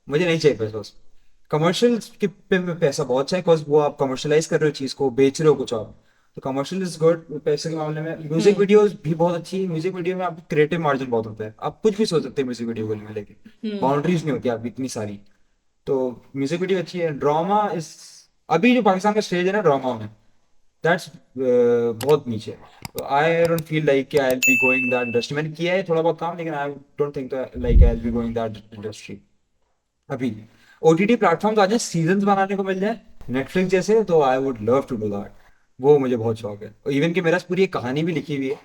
मुझे नहीं चाहिए पैसा उसमें। कमर्शियल के पे में पैसा बहुत अच्छा है, बिकॉज वो आप कमर्शलाइज कर रहे हो चीज को, बेच रहे हो कुछ आप, तो कमर्शियल इज गुड पैसे के मामले में। म्यूजिक हुँ, वीडियोस भी बहुत अच्छी है, म्यूजिक वीडियो में आपको क्रिएटिव मार्जिन बहुत होता है, आप कुछ भी सोच सकते हैं म्यूजिक वीडियो को लेके, हुँ। बाउंड्रीज नहीं होती आपकी इतनी सारी। तो म्यूजिक वीडियो अच्छी है। ड्रामा इस अभी जो पाकिस्तान का स्टेज है ना ड्रामा में, दैट्स बहुत नीचे है। तो I don't feel like I will be going that industry. मैंने किया है थोड़ा बहुत काम, लेकिन I don't think like I will be going that industry अभी। ओटीटी प्लेटफॉर्म आ जाए, सीजन बनाने को मिल जाए नेटफ्लिक्स जैसे, तो I would love to do that. वो मुझे बहुत शौक है, और इवन कि मेरा पूरी एक कहानी भी लिखी हुई है,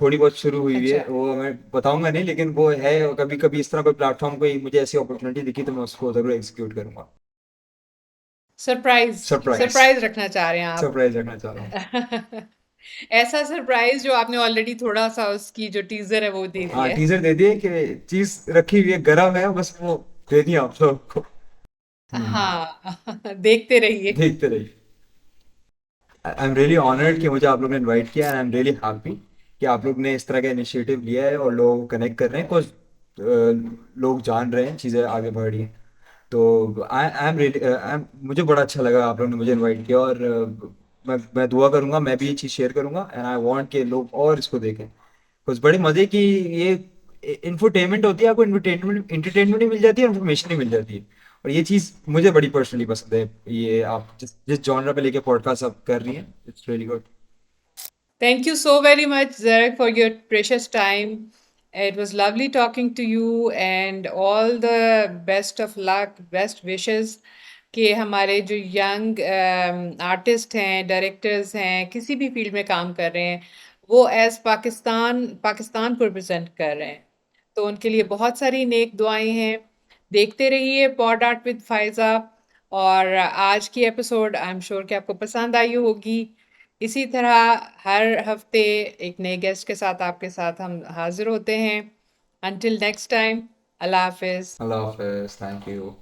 थोड़ी बहुत शुरू हुई हुई है, अच्छा। वो मैं बताऊंगा नहीं, लेकिन वो है। कभी कभी इस तरह कोई प्लेटफॉर्म कोई मुझे ऐसी अपॉर्चुनिटी दिखी तो मैं उसको जरूर एग्जीक्यूट करूंगा। सरप्राइज़ सरप्राइज, सरप्राइज़ रखना चाह रहे हैं आप। सरप्राइज रखना चाह रहा हूँ। ऐसा सरप्राइज़ जो आपने ऑलरेडी थोड़ा-सा उसकी जो टीज़र है वो दे हाँ, दिया है। टीजर दे दिए कि चीज रखी हुई है, गर्म है, बस वो दे दिया आप लोग को। हाँ, देखते रहिए। देखते रहिए। आई एम रियली ऑनर्ड कि मुझे आप लोग ने इनवाइट किया, and I am really happy कि आप लोग ने इस तरह का इनिशिएटिव लिया है और लोग कनेक्ट कर रहे हैं, कुछ लोग जान रहे हैं, चीज़ें आगे बढ़ रही हैं। तो आई एम रियली मुझे बड़ा अच्छा लगा आप लोग ने मुझे इनवाइट किया, और मैं दुआ करूंगा, मैं भी ये चीज़ शेयर करूंगा, एंड आई वांट कि लोग और इसको देखें, कुछ बड़े मज़े की ये इंफोटेनमेंट होती है, आपको इंटरटेनमेंट इंटरटेनमेंट भी मिल जाती है, इन्फॉर्मेशन भी मिल जाती है, और ये चीज़ मुझे बड़ी पर्सनली पसंद है। ये आप जिस जिस जॉनर पे लेके पॉडकास्ट आप कर रही हैं, it's really good. Thank you so very much, Zarek, for your precious time. It was lovely talking to you and all the best of luck, best wishes कि हमारे जो यंग आर्टिस्ट हैं, डायरेक्टर्स हैं, किसी भी फील्ड में काम कर रहे हैं, वो एज़ पाकिस्तान पाकिस्तान को रिप्रेज़ेंट कर रहे हैं। तो उनके लिए बहुत सारी नेक दुआएँ हैं। देखते रहिए पॉड आर्ट विद फ़ायज़ा, और आज की एपिसोड आई एम श्योर कि आपको पसंद आई होगी। इसी तरह हर हफ्ते एक नए गेस्ट के साथ आपके साथ हम हाज़िर होते हैं। अंटिल नेक्स्ट टाइम, अल्लाह हाफ़िज़। अल्लाह हाफिज, थैंक यू।